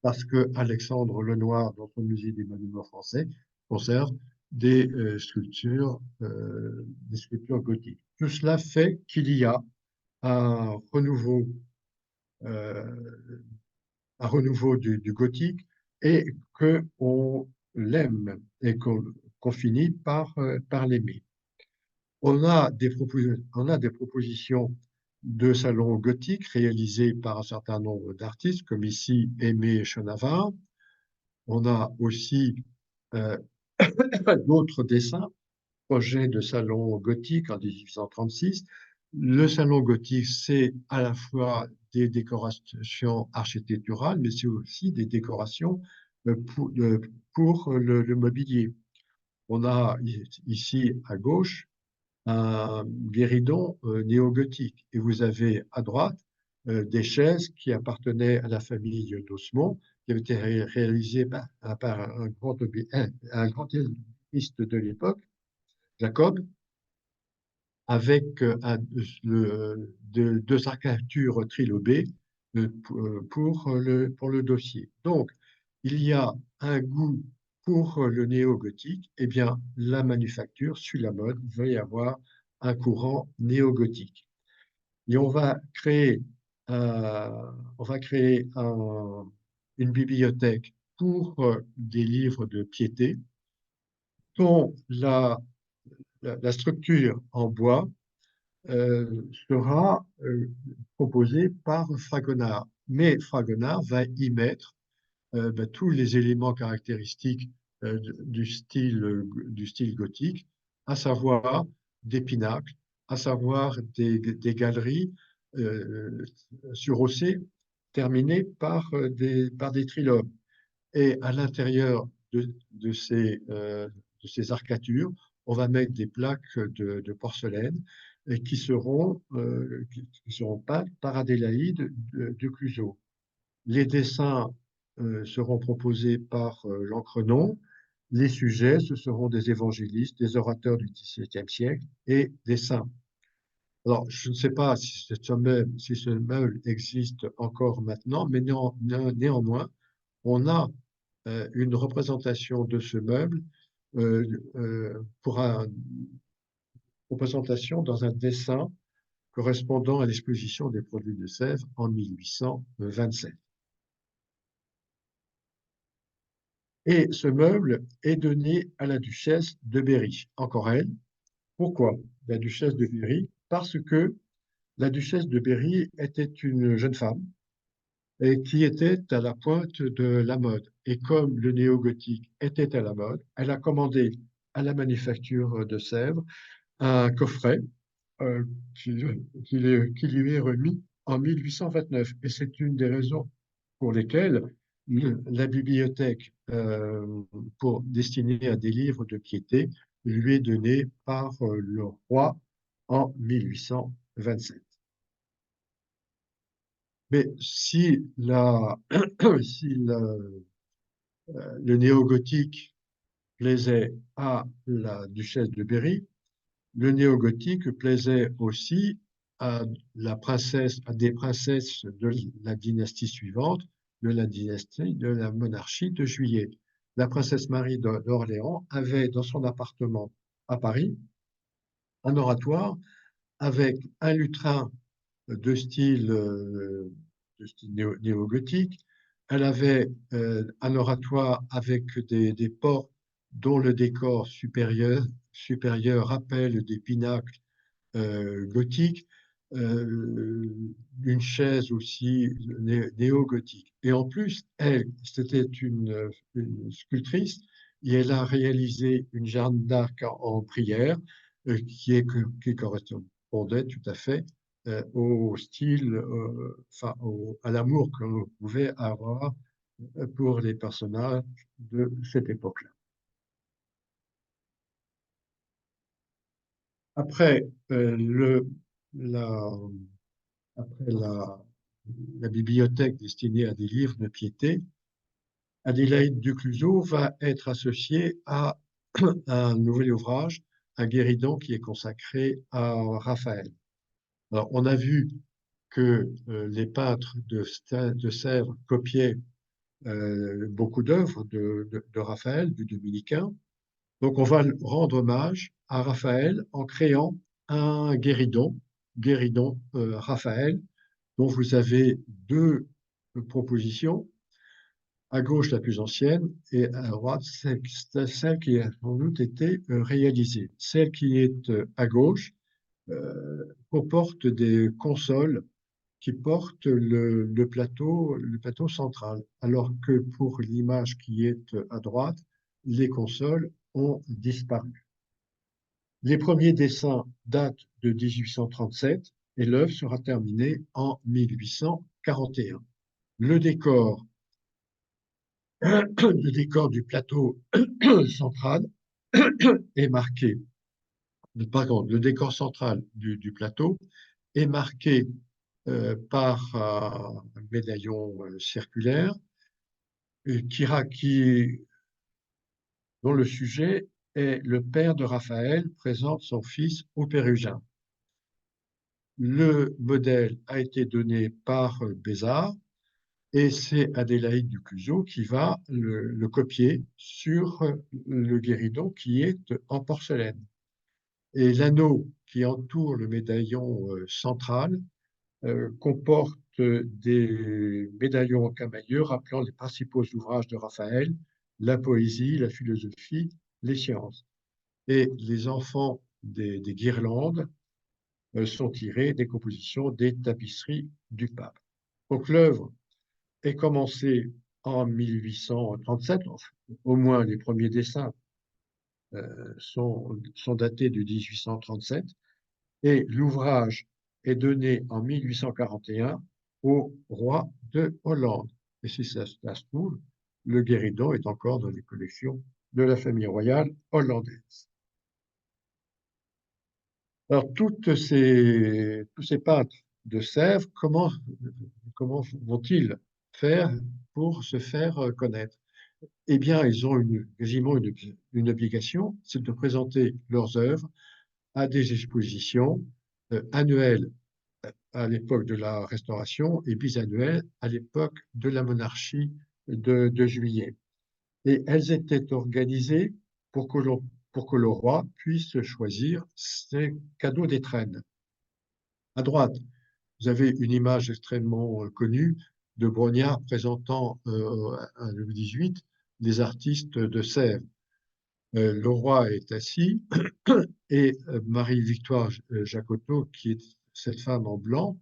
parce que Alexandre Lenoir, dans son musée des monuments français, conserve des sculptures gothiques. Tout cela fait qu'il y a un renouveau euh, du gothique et qu'on l'aime et qu'on finit par l'aimer. On a des propositions de salons gothiques réalisés par un certain nombre d'artistes, comme ici Aimé Chenavard. On a aussi euh, d'autres dessins, projets de salon gothique en 1836. Le salon gothique, c'est à la fois des décorations architecturales, mais c'est aussi des décorations pour le mobilier. On a ici à gauche un guéridon néo-gothique et vous avez à droite des chaises qui appartenaient à la famille d'Osmond, qui avaient été réalisées par un grand ébéniste de l'époque, Jacob, avec deux arcatures trilobées pour le dossier. Donc, il y a un goût pour le néo-gothique, eh bien, la manufacture suit la mode, il va y avoir un courant néo-gothique. Et on va créer une bibliothèque pour des livres de piété dont la structure en bois sera proposée par Fragonard. Mais Fragonard va y mettre tous les éléments caractéristiques du style gothique, à savoir des pinacles, à savoir des galeries, euh, surhaussés, terminés par des trilobes. Et à l'intérieur de ces arcatures, on va mettre des plaques de porcelaine et qui seront peintes par Adélaïde de Clusot. Les dessins seront proposés par Lancrenon. Les sujets, ce seront des évangélistes, des orateurs du XVIIe siècle et des saints. Alors, je ne sais pas si ce meuble existe encore maintenant, mais néanmoins, on a une représentation de ce meuble pour une représentation dans un dessin correspondant à l'exposition des produits de Sèvres en 1827. Et ce meuble est donné à la duchesse de Berry, encore elle. Pourquoi la duchesse de Berry? Parce que la duchesse de Berry était une jeune femme et qui était à la pointe de la mode. Et comme le néo-gothique était à la mode, elle a commandé à la manufacture de Sèvres un coffret euh, qui, qui lui est remis en 1829. Et c'est une des raisons pour lesquelles la bibliothèque destinée à des livres de piété lui est donnée par le roi en 1827. Mais si le néo-gothique plaisait à la duchesse de Berry, le néo-gothique plaisait aussi à à des princesses de la dynastie suivante, de la dynastie de la monarchie de Juillet. La princesse Marie d'Orléans avait dans son appartement à Paris un oratoire avec un lutrin de style, euh, de style néo-gothique. Elle avait un oratoire avec des ports dont le décor supérieur rappelle des pinacles gothique, euh, une chaise aussi néo-gothique. Et en plus, c'était une sculptrice et elle a réalisé une Jeanne d'Arc en prière qui correspondait tout à fait au style, enfin, à l'amour que l'on pouvait avoir pour les personnages de cette époque-là. Après, la, Après la bibliothèque destinée à des livres de piété, Adélaïde Ducluseau va être associée à un nouvel ouvrage, un guéridon qui est consacré à Raphaël. Alors, on a vu que les peintres de Sèvres copiaient beaucoup d'œuvres de Raphaël, du dominicain. Donc, on va rendre hommage à Raphaël en créant un guéridon Raphaël, dont vous avez deux propositions, à gauche la plus ancienne et à droite celle qui a sans doute été réalisée. Celle qui est à gauche comporte des consoles qui portent le plateau central, alors que pour l'image qui est à droite, les consoles ont disparu. Les premiers dessins datent de 1837 et l'œuvre sera terminée en 1841. Le décor, le décor du plateau central est marqué, pardon, le décor central du plateau est marqué par un médaillon circulaire qui, dont le sujet est le père de Raphaël présente son fils au Pérugin. Le modèle a été donné par Bézard et c'est Adélaïde Ducluseau qui va le copier sur le guéridon qui est en porcelaine. Et l'anneau qui entoure le médaillon central comporte des médaillons en camailleux rappelant les principaux ouvrages de Raphaël, la poésie, la philosophie, les sciences. Et les enfants des guirlandes sont tirés des compositions des tapisseries du pape. Donc l'œuvre est commencée en 1837, au moins les premiers dessins sont datés de 1837, et l'ouvrage est donné en 1841 au roi de Hollande. Et si ça se trouve, le guéridon est encore dans les collections de la famille royale hollandaise. Alors, tous ces peintres de Sèvres, comment vont-ils faire pour se faire connaître? Eh bien, ils ont quasiment une obligation, c'est de présenter leurs œuvres à des expositions annuelles à l'époque de la Restauration et bisannuelles à l'époque de la monarchie de Juillet. Et elles étaient organisées pour pour que le roi puisse choisir ses cadeaux d'étrenne. À droite, vous avez une image extrêmement connue de Brognard présentant à Louis XVIII les artistes de Sèvres. Le roi est assis et Marie-Victoire Jacotot, qui est cette femme en blanc,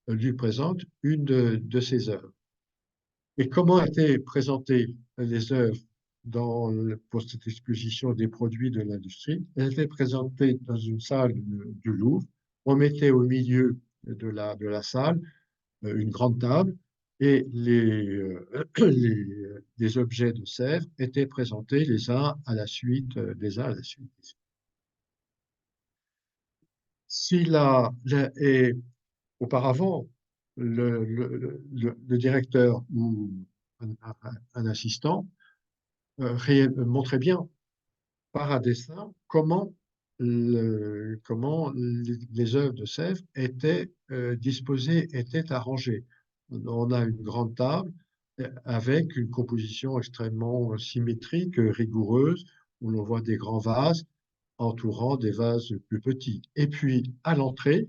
lui présente une de ses œuvres. Et comment étaient présentées les œuvres pour cette exposition des produits de l'industrie? Elles étaient présentées dans une salle du Louvre. On mettait au milieu de la salle une grande table et les objets de Sèvres étaient présentés les uns à la suite des uns à la suite. Si et auparavant, le directeur ou un assistant montrait bien par un dessin comment les œuvres de Sèvres étaient disposées, étaient arrangées. On a une grande table avec une composition extrêmement symétrique, rigoureuse, où l'on voit des grands vases entourant des vases plus petits. Et puis, à l'entrée,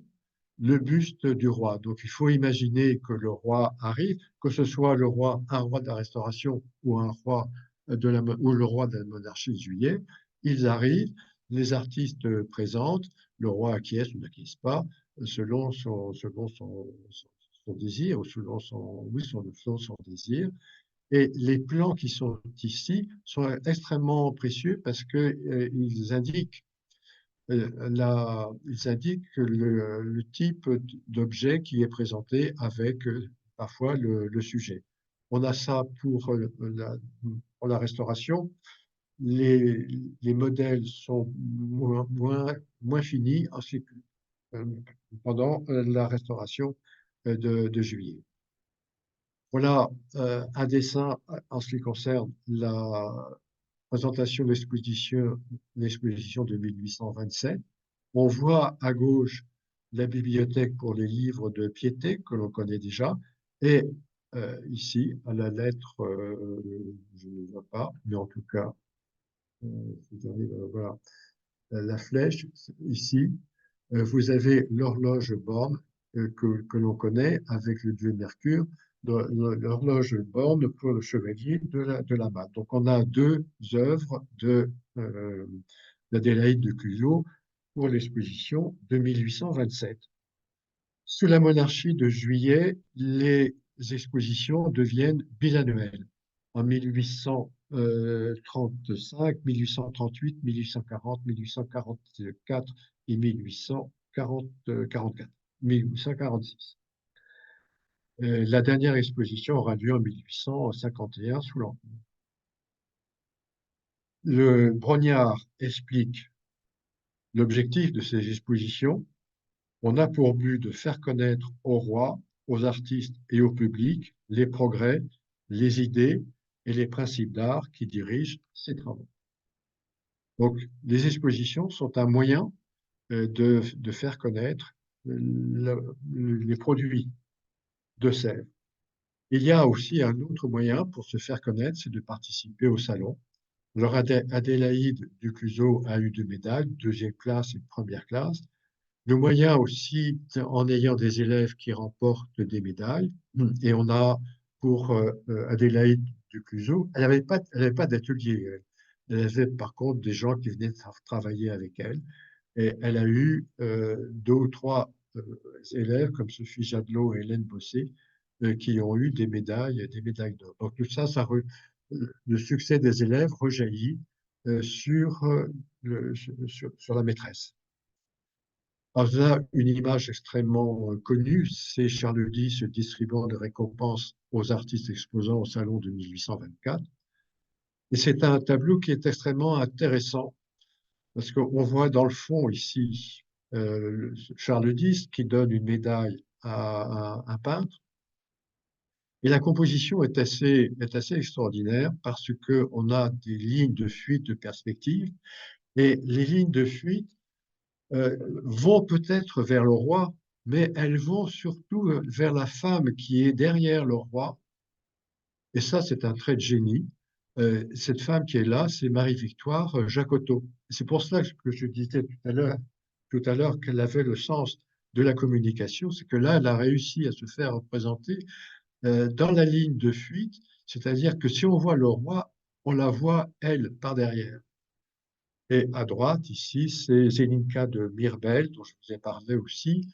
le buste du roi. Donc, il faut imaginer que le roi arrive, que ce soit un roi de la Restauration ou ou le roi de la monarchie de Juillet, ils arrivent, les artistes présentent, le roi acquiesce ou n'acquiesce pas, selon son désir ou selon son désir. Et les plans qui sont ici sont extrêmement précieux parce qu'ils indiquent ils indiquent le type d'objet qui est présenté avec parfois le sujet. On a ça pour la restauration. Les, les modèles sont moins finis euh, pendant la restauration de Juillet. Voilà un dessin en ce qui concerne la présentation de l'exposition de 1827. On voit à gauche la bibliothèque pour les livres de piété que l'on connaît déjà. Et ici, à la lettre, je ne vois pas, mais en tout cas, voilà, la flèche ici. Vous avez l'horloge borne que l'on connaît avec le dieu Mercure, l'horloge borne pour le chevalier de la Malle. Donc on a deux œuvres d'Adélaïde de Cuviot pour l'exposition de 1827. Sous la monarchie de Juillet, les expositions deviennent bisannuelles. En 1835, 1838, 1840, 1844 et 1846. La dernière exposition aura lieu en 1851 sous l'Empire. Le Brognard explique l'objectif de ces expositions. On a pour but de faire connaître au roi, aux artistes et au public les progrès, les idées et les principes d'art qui dirigent ces travaux. Donc, les expositions sont un moyen de faire connaître les produits de Sèvres. Il y a aussi un autre moyen pour se faire connaître, c'est de participer au salon. Alors, Adélaïde Ducluseau a eu 2 médailles, deuxième classe et première classe. Le moyen aussi, en ayant des élèves qui remportent des médailles, et on a pour Adélaïde Ducluseau, elle n'avait pas d'atelier. Elle avait par contre des gens qui venaient travailler avec elle. Et elle a eu 2 ou 3 élèves comme Sophie Jadelot et Hélène Bossé qui ont eu des médailles d'or. Donc tout ça, le succès des élèves rejaillit sur la maîtresse. Alors là, une image extrêmement connue, c'est Charles X distribuant des récompenses aux artistes exposants au salon de 1824. Et c'est un tableau qui est extrêmement intéressant parce qu'on voit dans le fond ici Charles X qui donne une médaille à un peintre. Et la composition est assez extraordinaire parce qu'on a des lignes de fuite de perspective. Et les lignes de fuite vont peut-être vers le roi, mais elles vont surtout vers la femme qui est derrière le roi. Et ça, c'est un trait de génie. Cette femme qui est là, c'est Marie-Victoire Jacotot. C'est pour cela que je disais tout à l'heure qu'elle avait le sens de la communication. C'est que là, elle a réussi à se faire représenter dans la ligne de fuite, c'est-à-dire que si on voit le roi, on la voit, elle, par derrière. Et à droite, ici, c'est Zelinka de Mirbel, dont je vous ai parlé aussi.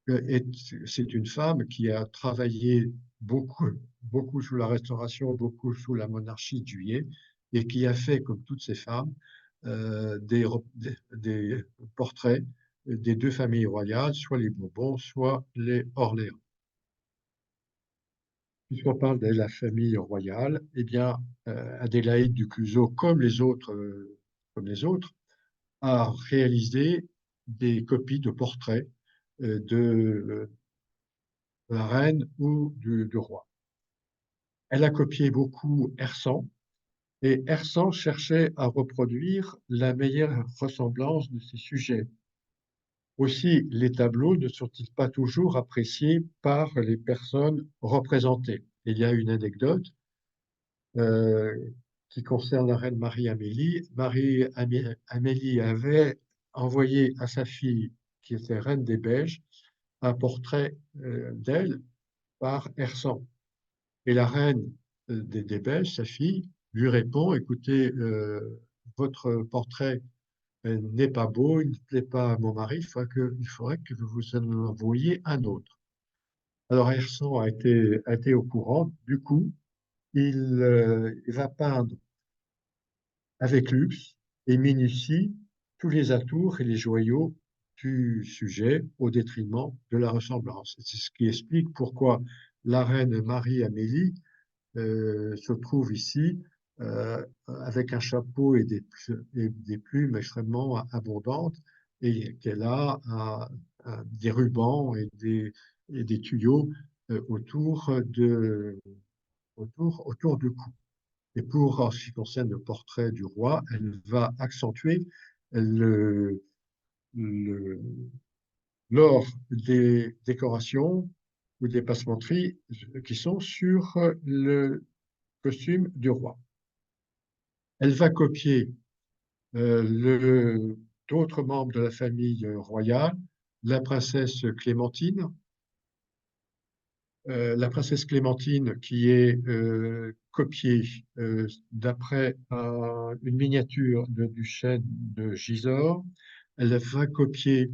Et c'est une femme qui a travaillé beaucoup, beaucoup sous la Restauration, beaucoup sous la monarchie de Juillet, et qui a fait, comme toutes ces femmes, des portraits des deux familles royales, soit les Bourbons, soit les Orléans. Puisqu'on parle de la famille royale, eh bien, Adélaïde du Clusot, comme les autres, a réalisé des copies de portraits de la reine ou du roi. Elle a copié beaucoup Hersan, et Hersan cherchait à reproduire la meilleure ressemblance de ses sujets. Aussi, les tableaux ne sont-ils pas toujours appréciés par les personnes représentées? Il y a une anecdote euh, qui concerne la reine Marie-Amélie. Marie-Amélie avait envoyé à sa fille, qui était reine des Belges, un portrait d'elle par Hersan. Et la reine des Belges, sa fille, lui répond, écoutez, votre portrait n'est pas beau, il ne plaît pas à mon mari, il faudrait que vous en envoyiez un autre. Alors Hersan a été au courant, du coup, il va peindre avec luxe et minutie tous les atours et les joyaux du sujet au détriment de la ressemblance. C'est ce qui explique pourquoi la reine Marie-Amélie se trouve ici avec un chapeau et des plumes extrêmement abondantes et qu'elle a des rubans et des tuyaux autour du cou. Et pour en ce qui concerne le portrait du roi, elle va accentuer le, le- lors des décorations ou des passementeries qui sont sur le costume du roi. Elle va copier d'autres membres de la famille royale, la princesse Clémentine, la princesse Clémentine qui est copiée d'après une miniature du chêne de Gisors. Elle va copier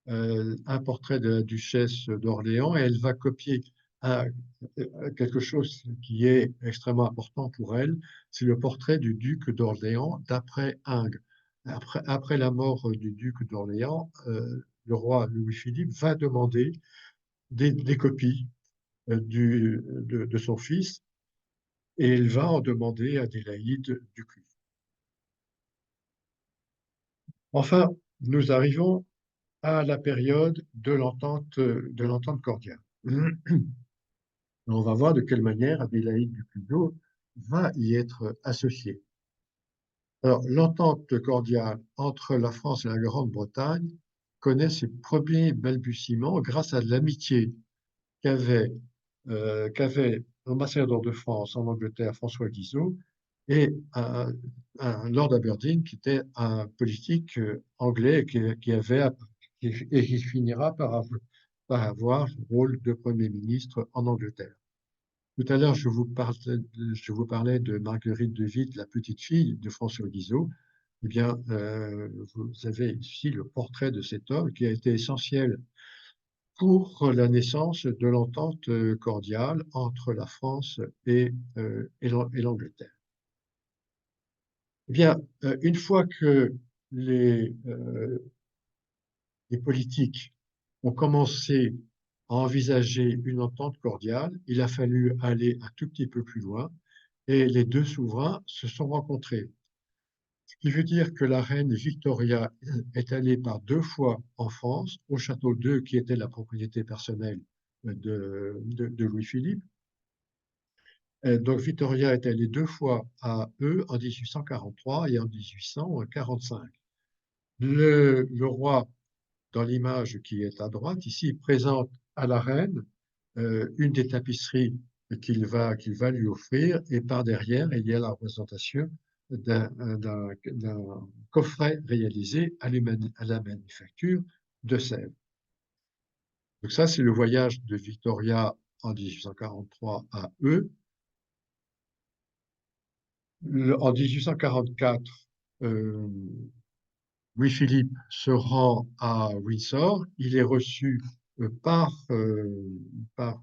un portrait de la duchesse d'Orléans et elle va copier un- quelque chose qui est extrêmement important pour elle, c'est le portrait du duc d'Orléans d'après Ingres. Après la mort du duc d'Orléans, le roi Louis-Philippe va demander des copies de son fils et il va en demander à Adélaïde Duclos. Enfin, nous arrivons à la période de l'entente cordiale. On va voir de quelle manière Adélaïde Duclos va y être associée. Alors, l'entente cordiale entre la France et la Grande-Bretagne connaît ses premiers balbutiements grâce à l'amitié qu'avait qu'avait l'ambassadeur de France en Angleterre, François Guizot, et un Lord Aberdeen qui était un politique anglais et qui finira par avoir le rôle de Premier ministre en Angleterre. Tout à l'heure, je vous parlais de Marguerite de Witt, la petite fille de François Guizot. Eh bien, vous avez ici le portrait de cet homme qui a été essentiel pour la naissance de l'entente cordiale entre la France et l'Angleterre. Eh bien, une fois que les politiques ont commencé à envisager une entente cordiale, il a fallu aller un tout petit peu plus loin et les deux souverains se sont rencontrés. Ce qui veut dire que la reine Victoria est allée par deux fois en France, au château d'Eu, qui était la propriété personnelle de Louis-Philippe. Donc Victoria est allée deux fois àEu en 1843 et en 1845. Le roi, dans l'image qui est à droite, ici, présente à la reine une des tapisseries qu'il va lui offrir, et par derrière, il y a la représentation d'un coffret réalisé à la manufacture de Sèvres. Donc ça, c'est le voyage de Victoria en 1843 àEu. En 1844, Louis-Philippe se rend à Windsor. Il est reçu par, par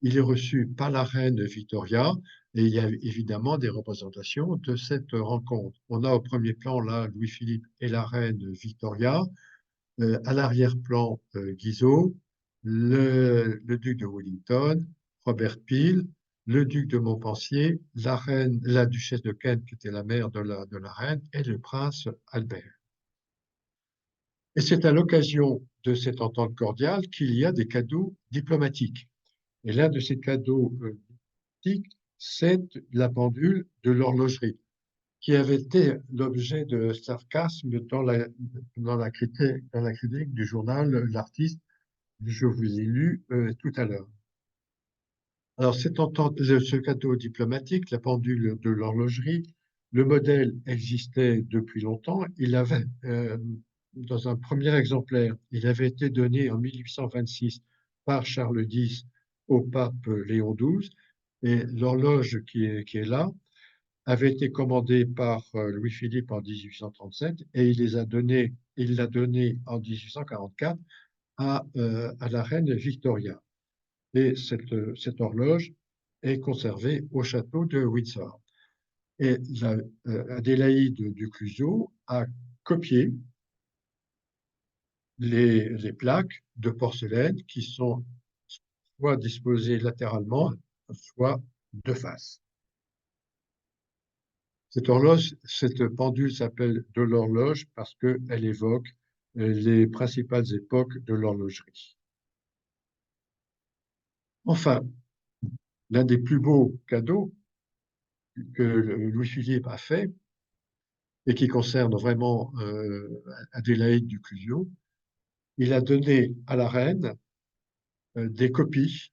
il est reçu par la reine Victoria et il y a évidemment des représentations de cette rencontre. On a au premier plan là Louis-Philippe et la reine Victoria, à l'arrière-plan Guizot, le duc de Wellington, Robert Peel, le duc de Montpensier, la duchesse de Kent qui était la mère de la reine et le prince Albert. Et c'est à l'occasion de cette entente cordiale qu'il y a des cadeaux diplomatiques. Et l'un de ces cadeaux c'est la pendule de l'horlogerie, qui avait été l'objet de sarcasme dans la critique du journal L'Artiste, que je vous ai lu tout à l'heure. Alors, ce cadeau diplomatique, la pendule de l'horlogerie, le modèle existait depuis longtemps. Il avait, dans un premier exemplaire, il avait été donné en 1826 par Charles X au pape Léon XII. Et l'horloge qui est là avait été commandée par Louis-Philippe en 1837 et il l'a donné en 1844 à la reine Victoria. Et cette horloge est conservée au château de Windsor. Et Adélaïde du Clusot a copié les plaques de porcelaine qui sont soit disposées latéralement, soit de face. Cette pendule s'appelle de l'horloge parce qu'elle évoque les principales époques de l'horlogerie. Enfin, l'un des plus beaux cadeaux que Louis-Philippe a fait et qui concerne vraiment Adélaïde du Clusio, il a donné à la reine des copies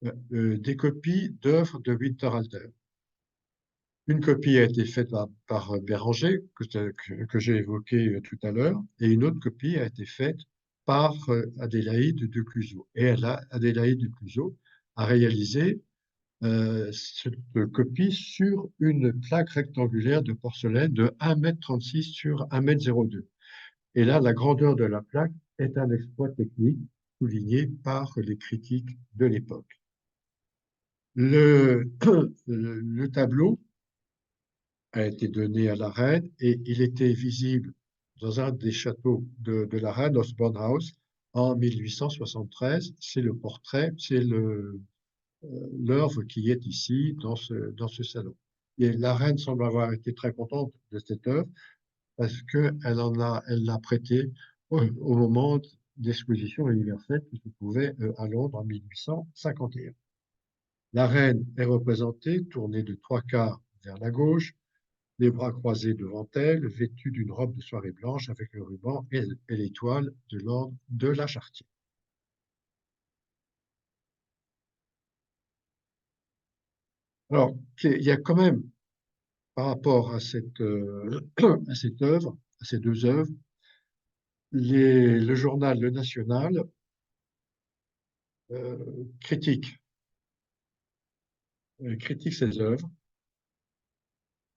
d'œuvres de Winterhalter. Une copie a été faite par Béranger, que j'ai évoqué tout à l'heure, et une autre copie a été faite par Adélaïde de Clusot. Et Adélaïde de Clusot a réalisé cette copie sur une plaque rectangulaire de porcelaine de 1,36 m sur 1,02 m. Et là, la grandeur de la plaque est un exploit technique souligné par les critiques de l'époque. Le tableau a été donné à la reine et il était visible dans un des châteaux de la reine, Osborne House, en 1873. C'est le portrait, c'est l'œuvre qui est ici dans ce salon. Et la reine semble avoir été très contente de cette œuvre parce elle l'a prêtée au moment d'exposition universelle qui se trouvait à Londres en 1851. La reine est représentée, tournée de trois quarts vers la gauche, les bras croisés devant elle, vêtue d'une robe de soirée blanche avec le ruban et l'étoile de l'ordre de la Chartier. Alors, il y a quand même, par rapport à à cette œuvre, à ces deux œuvres, le journal Le National euh, critique, critique ces œuvres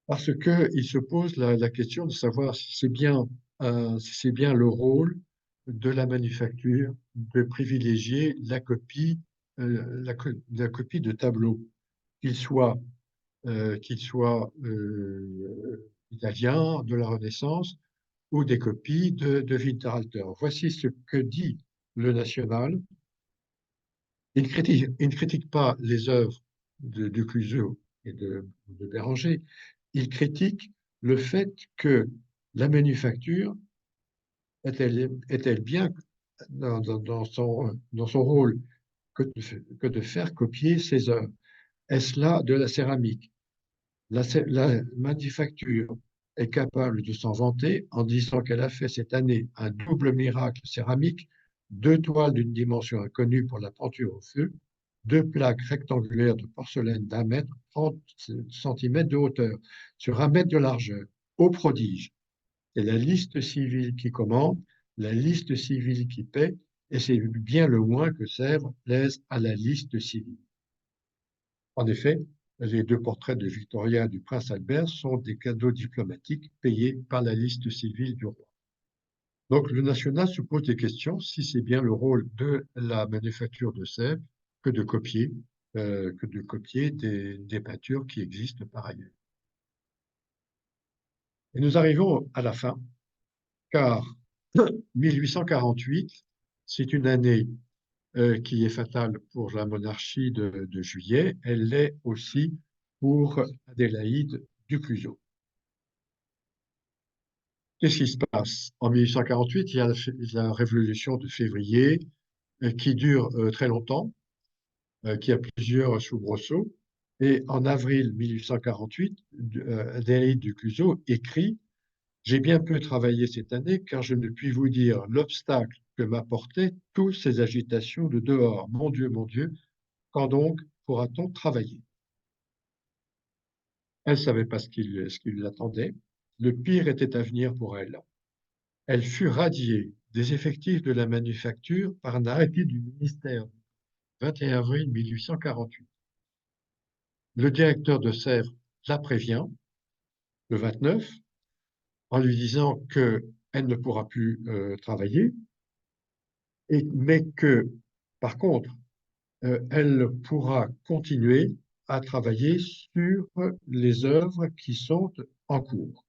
parce qu'il se pose la question de savoir si c'est bien le rôle de la manufacture de privilégier la copie de tableaux, qu'ils soient italiens de la Renaissance ou des copies de Winterhalter. Voici ce que dit le National. Il ne critique pas les œuvres de Clusot et de Béranger. Il critique le fait que la manufacture est-elle bien dans son rôle que de faire copier ses œuvres? Est-ce là de la céramique? La manufacture est capable de s'en vanter en disant qu'elle a fait cette année un double miracle céramique, deux toiles d'une dimension inconnue pour la peinture au feu, deux plaques rectangulaires de porcelaine d'un mètre, 30 centimètres de hauteur, sur un mètre de largeur. Au prodige! C'est la liste civile qui commande, la liste civile qui paie, et c'est bien le moins que Sèvres plaise à la liste civile. En effet, les deux portraits de Victoria et du prince Albert sont des cadeaux diplomatiques payés par la liste civile du roi. Donc le national se pose des questions si c'est bien le rôle de la manufacture de Sèvres que de copier des peintures qui existent par ailleurs. Et nous arrivons à la fin, car 1848, c'est une année qui est fatale pour la monarchie de Juillet, elle l'est aussi pour Adélaïde du Clusot. Qu'est-ce qui se passe? En 1848, il y a la révolution de février qui dure très longtemps, qui a plusieurs soubresauts. Et en avril 1848, Adélaïde du Clusot écrit: j'ai bien peu travaillé cette année, car je ne puis vous dire l'obstacle que m'apportaient toutes ces agitations de dehors. Mon Dieu, quand donc pourra-t-on travailler? Elle ne savait pas ce qui l'attendait. Le pire était à venir pour elle. Elle fut radiée des effectifs de la manufacture par un arrêté du ministère, 21 avril 1848. Le directeur de Sèvres la prévient, le 29, en lui disant qu'elle ne pourra plus travailler, mais que, par contre, elle pourra continuer à travailler sur les œuvres qui sont en cours.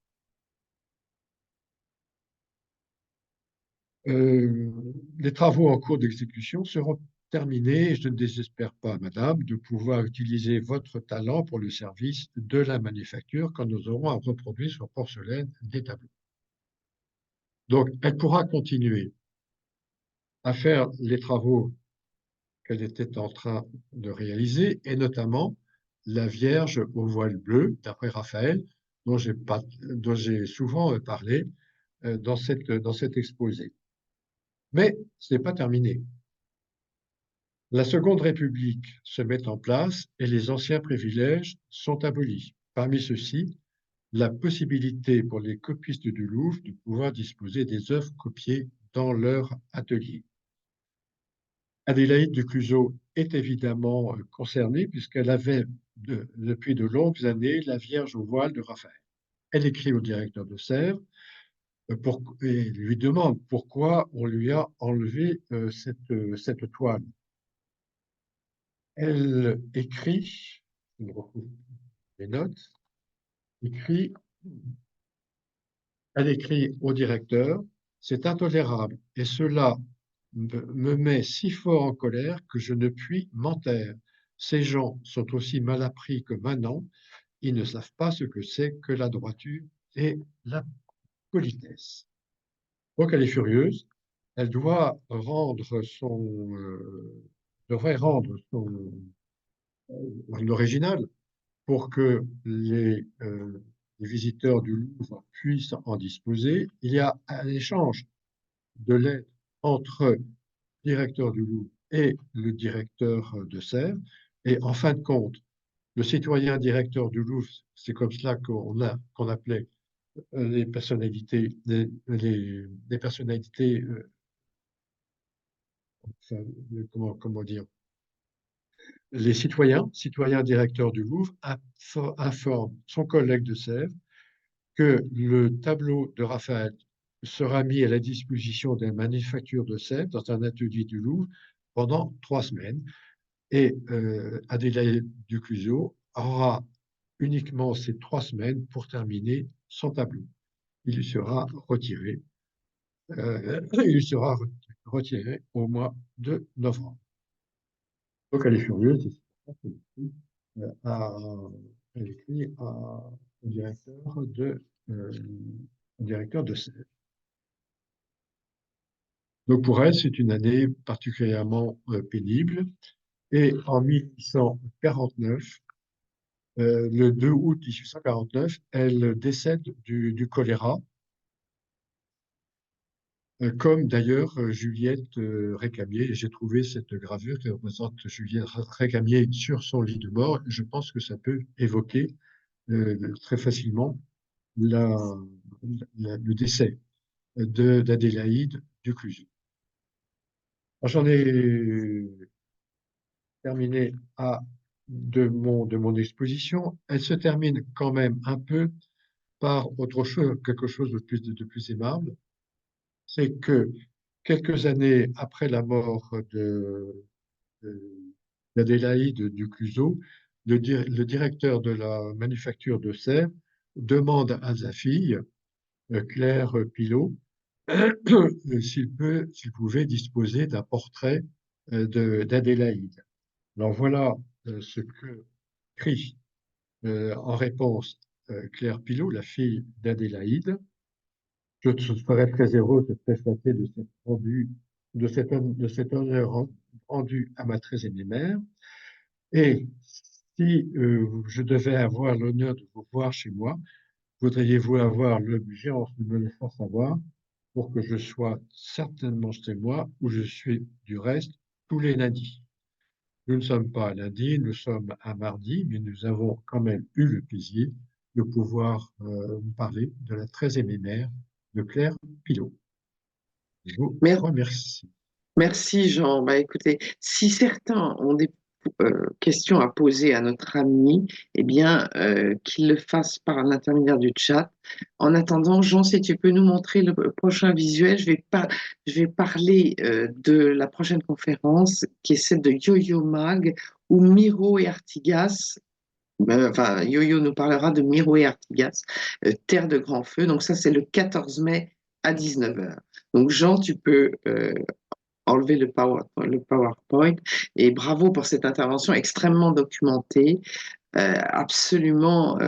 Les travaux en cours d'exécution seront terminés et je ne désespère pas, madame, de pouvoir utiliser votre talent pour le service de la manufacture quand nous aurons à reproduire sur porcelaine des tableaux. Donc, elle pourra continuer à faire les travaux qu'elle était en train de réaliser, et notamment la Vierge au voile bleu, d'après Raphaël, dont j'ai souvent parlé dans cet exposé. Mais ce n'est pas terminé. La Seconde République se met en place et les anciens privilèges sont abolis. Parmi ceux-ci, la possibilité pour les copistes du Louvre de pouvoir disposer des œuvres copiées dans leur atelier. Adélaïde du Clusot est évidemment concernée puisqu'elle avait depuis de longues années la Vierge au voile de Raphaël. Elle écrit au directeur de Sèvres et lui demande pourquoi on lui a enlevé cette toile. Elle écrit, je retrouve les notes, elle écrit au directeur: c'est intolérable et cela me met si fort en colère que je ne puis m'en taire. Ces gens sont aussi mal appris que manants, ils ne savent pas ce que c'est que la droiture et la politesse. Donc elle est furieuse, elle doit devrait rendre l'original pour que les visiteurs du Louvre puissent en disposer. Il y a un échange de lettres entre le directeur du Louvre et le directeur de Sèvres. Et en fin de compte, le citoyen directeur du Louvre, c'est comme cela qu'on appelait les personnalités, les personnalités, enfin, comment dire, les citoyens directeurs du Louvre informent son collègue de Sèvres que le tableau de Raphaël sera mis à la disposition de la manufacture de Sèvres dans un atelier du Louvre pendant 3 semaines. Et Adélaïde du Clusot aura uniquement ces 3 semaines pour terminer son tableau. Il lui sera retiré. Il lui sera retiré au mois de novembre. Donc elle est furieuse. Et c'est pour ça qu'elle écrit elle écrit au euh, au directeur de Sèvres. Donc pour elle, c'est une année particulièrement pénible. Et en 1849, le 2 août 1849, elle décède du choléra, comme d'ailleurs Juliette Récamier. J'ai trouvé cette gravure qui représente Juliette Récamier sur son lit de mort. Je pense que ça peut évoquer très facilement la- le décès d'Adélaïde Ducluseau. J'en ai terminé de mon exposition. Elle se termine quand même un peu par autre chose, quelque chose de plus aimable. C'est que quelques années après la mort de- d'Adélaïde Ducluseau, le directeur de la manufacture de Sèvres demande à sa fille, Claire Pilot, s'il pouvait disposer d'un portrait d'Adélaïde. Alors voilà ce que écrit en réponse Claire Pilot, la fille d'Adélaïde. Je serais très heureux de très flatté de cet honneur rendu à ma très aimée mère. Et si je devais avoir l'honneur de vous voir chez moi, voudriez-vous avoir l'obligeance de me le faire savoir pour que je sois certainement chez moi où je suis du reste tous les lundis. Nous ne sommes pas à lundi, nous sommes à mardi, mais nous avons quand même eu le plaisir de pouvoir vous parler de la très aimée mère de Claire Pilot. Je vous Mer- remercie. Merci Jean. Bah, écoutez, si certains ont des questions à poser à notre ami, eh bien, qu'ils le fassent par l'intermédiaire du chat. En attendant, Jean, si tu peux nous montrer le prochain visuel, je vais parler de la prochaine conférence, qui est celle de Yo-Yo Mag, où Miro et Artigas, enfin, Yo-Yo nous parlera de Miro et Artigas, Terre de Grand Feu. Donc ça, c'est le 14 mai à 19 heures. Donc Jean, tu peux enlever le PowerPoint. Et bravo pour cette intervention extrêmement documentée, absolument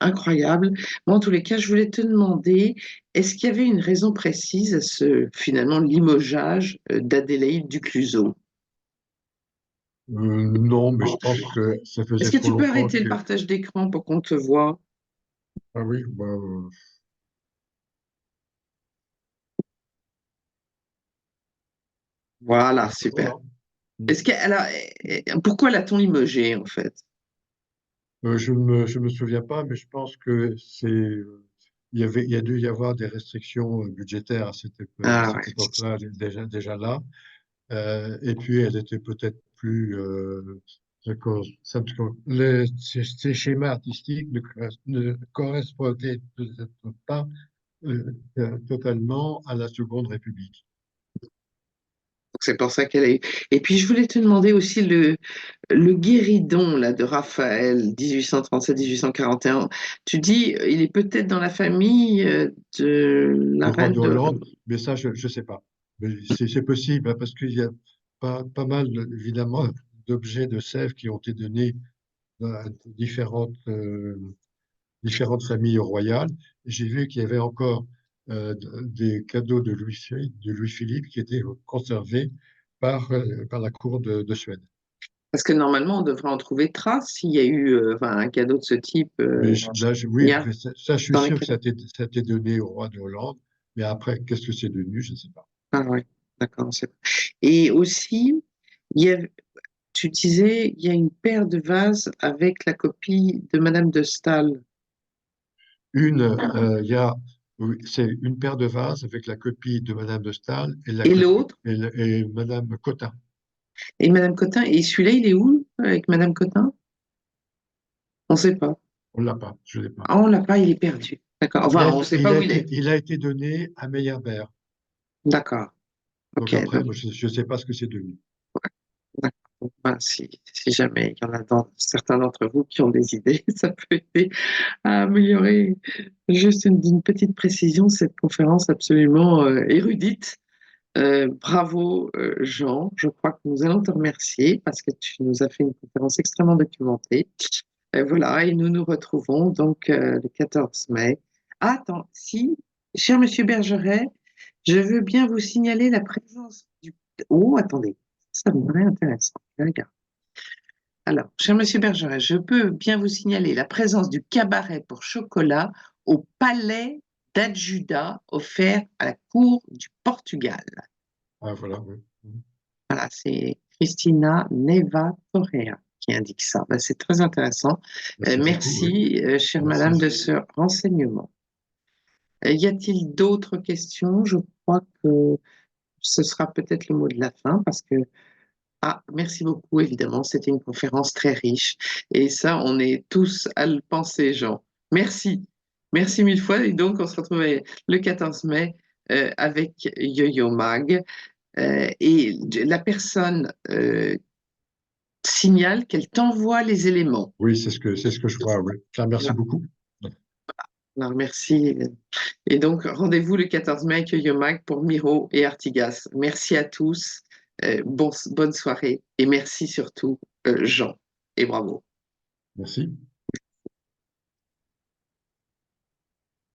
incroyable. Moi, en tous les cas, je voulais te demander, est-ce qu'il y avait une raison précise à ce, finalement, limogeage d'Adélaïde Ducluseau? Non, mais je pense que ça Est-ce faisait que trop tu peux longtemps arrêter le que... partage d'écran pour qu'on te voit? Ah oui, Voilà, super. voilà. Est-ce qu'elle a, pourquoi l'a-t-on limogée, en fait? Je me souviens pas, mais je pense que il y a dû y avoir des restrictions budgétaires à Ah ouais. cette époque-là, déjà là. Et puis, elles étaient peut-être plus, ces schémas artistiques ne correspondaient peut-être pas totalement à la Seconde République. C'est pour ça qu'elle a eu. Et puis, je voulais te demander aussi le guéridon là, de Raphaël, 1837-1841. Tu dis, il est peut-être dans la famille de Du la roi reine de de... Hollande, mais ça, je ne sais pas. Mais c'est possible, hein, parce qu'il y a pas mal, évidemment, d'objets de Sèvres qui ont été donnés à différentes familles royales. J'ai vu qu'il y avait encore des cadeaux de Louis-Philippe qui étaient conservés par la cour de Suède. Parce que normalement, on devrait en trouver trace s'il y a eu enfin, un cadeau de ce type. Mais Il oui, y a ça, je suis dans les sûr que cadeaux. ça a été donné au roi de Hollande. Mais après, qu'est-ce que c'est devenu? Je ne sais pas. Ah ouais, d'accord. Et aussi, il y a, tu disais, il y a une paire de vases avec la copie de Madame de Staël. Il y a, oui, c'est une paire de vases avec la copie de Madame de Staël et la Et copie l'autre, et Madame Cotin. et Madame Cotin. Et celui-là, il est où avec Madame Cotin? On ne sait pas. On l'a pas, je l'ai pas. Ah, on l'a pas, il est perdu. D'accord. Enfin, on ne sait pas où il est. Il a été donné à Meyerbeer. D'accord. Donc Ok. après, Donc, moi, je ne sais pas ce que c'est devenu. d'accord. voilà, si jamais il y en a certains d'entre vous qui ont des idées, ça peut aider à améliorer. Juste une petite précision, cette conférence absolument érudite. Bravo Jean, je crois que nous allons te remercier parce que tu nous as fait une conférence extrêmement documentée. Voilà, et nous nous retrouvons donc le 14 mai. Ah, attends, si, cher Monsieur Bergeret, je veux bien vous signaler la présence du... Oh, attendez, ça me paraît intéressant. Regarde. Alors, cher Monsieur Bergeret, je peux bien vous signaler la présence du cabaret pour chocolat au palais d'Adjuda offert à la cour du Portugal. Ah, voilà, oui. Voilà, c'est Christina Neva Correa qui indique ça. Ben, c'est très intéressant. Merci beaucoup, oui. Merci, chère Merci. madame, de ce renseignement. Y a-t-il d'autres questions? Je crois que ce sera peut-être le mot de la fin parce que, ah, merci beaucoup, évidemment, c'était une conférence très riche. Et ça, on est tous à le penser, Jean. Merci. Merci mille fois. Et donc, on se retrouve le 14 mai avec Yo-Yo Mag. Et la personne signale qu'elle t'envoie les éléments. Oui, c'est ce que je vois, oui. Claire, merci Voilà. beaucoup. Alors, merci. Et donc, rendez-vous le 14 mai avec Yomag pour Miro et Artigas. Merci à tous. Bonne soirée et merci surtout, Jean. Et bravo. Merci.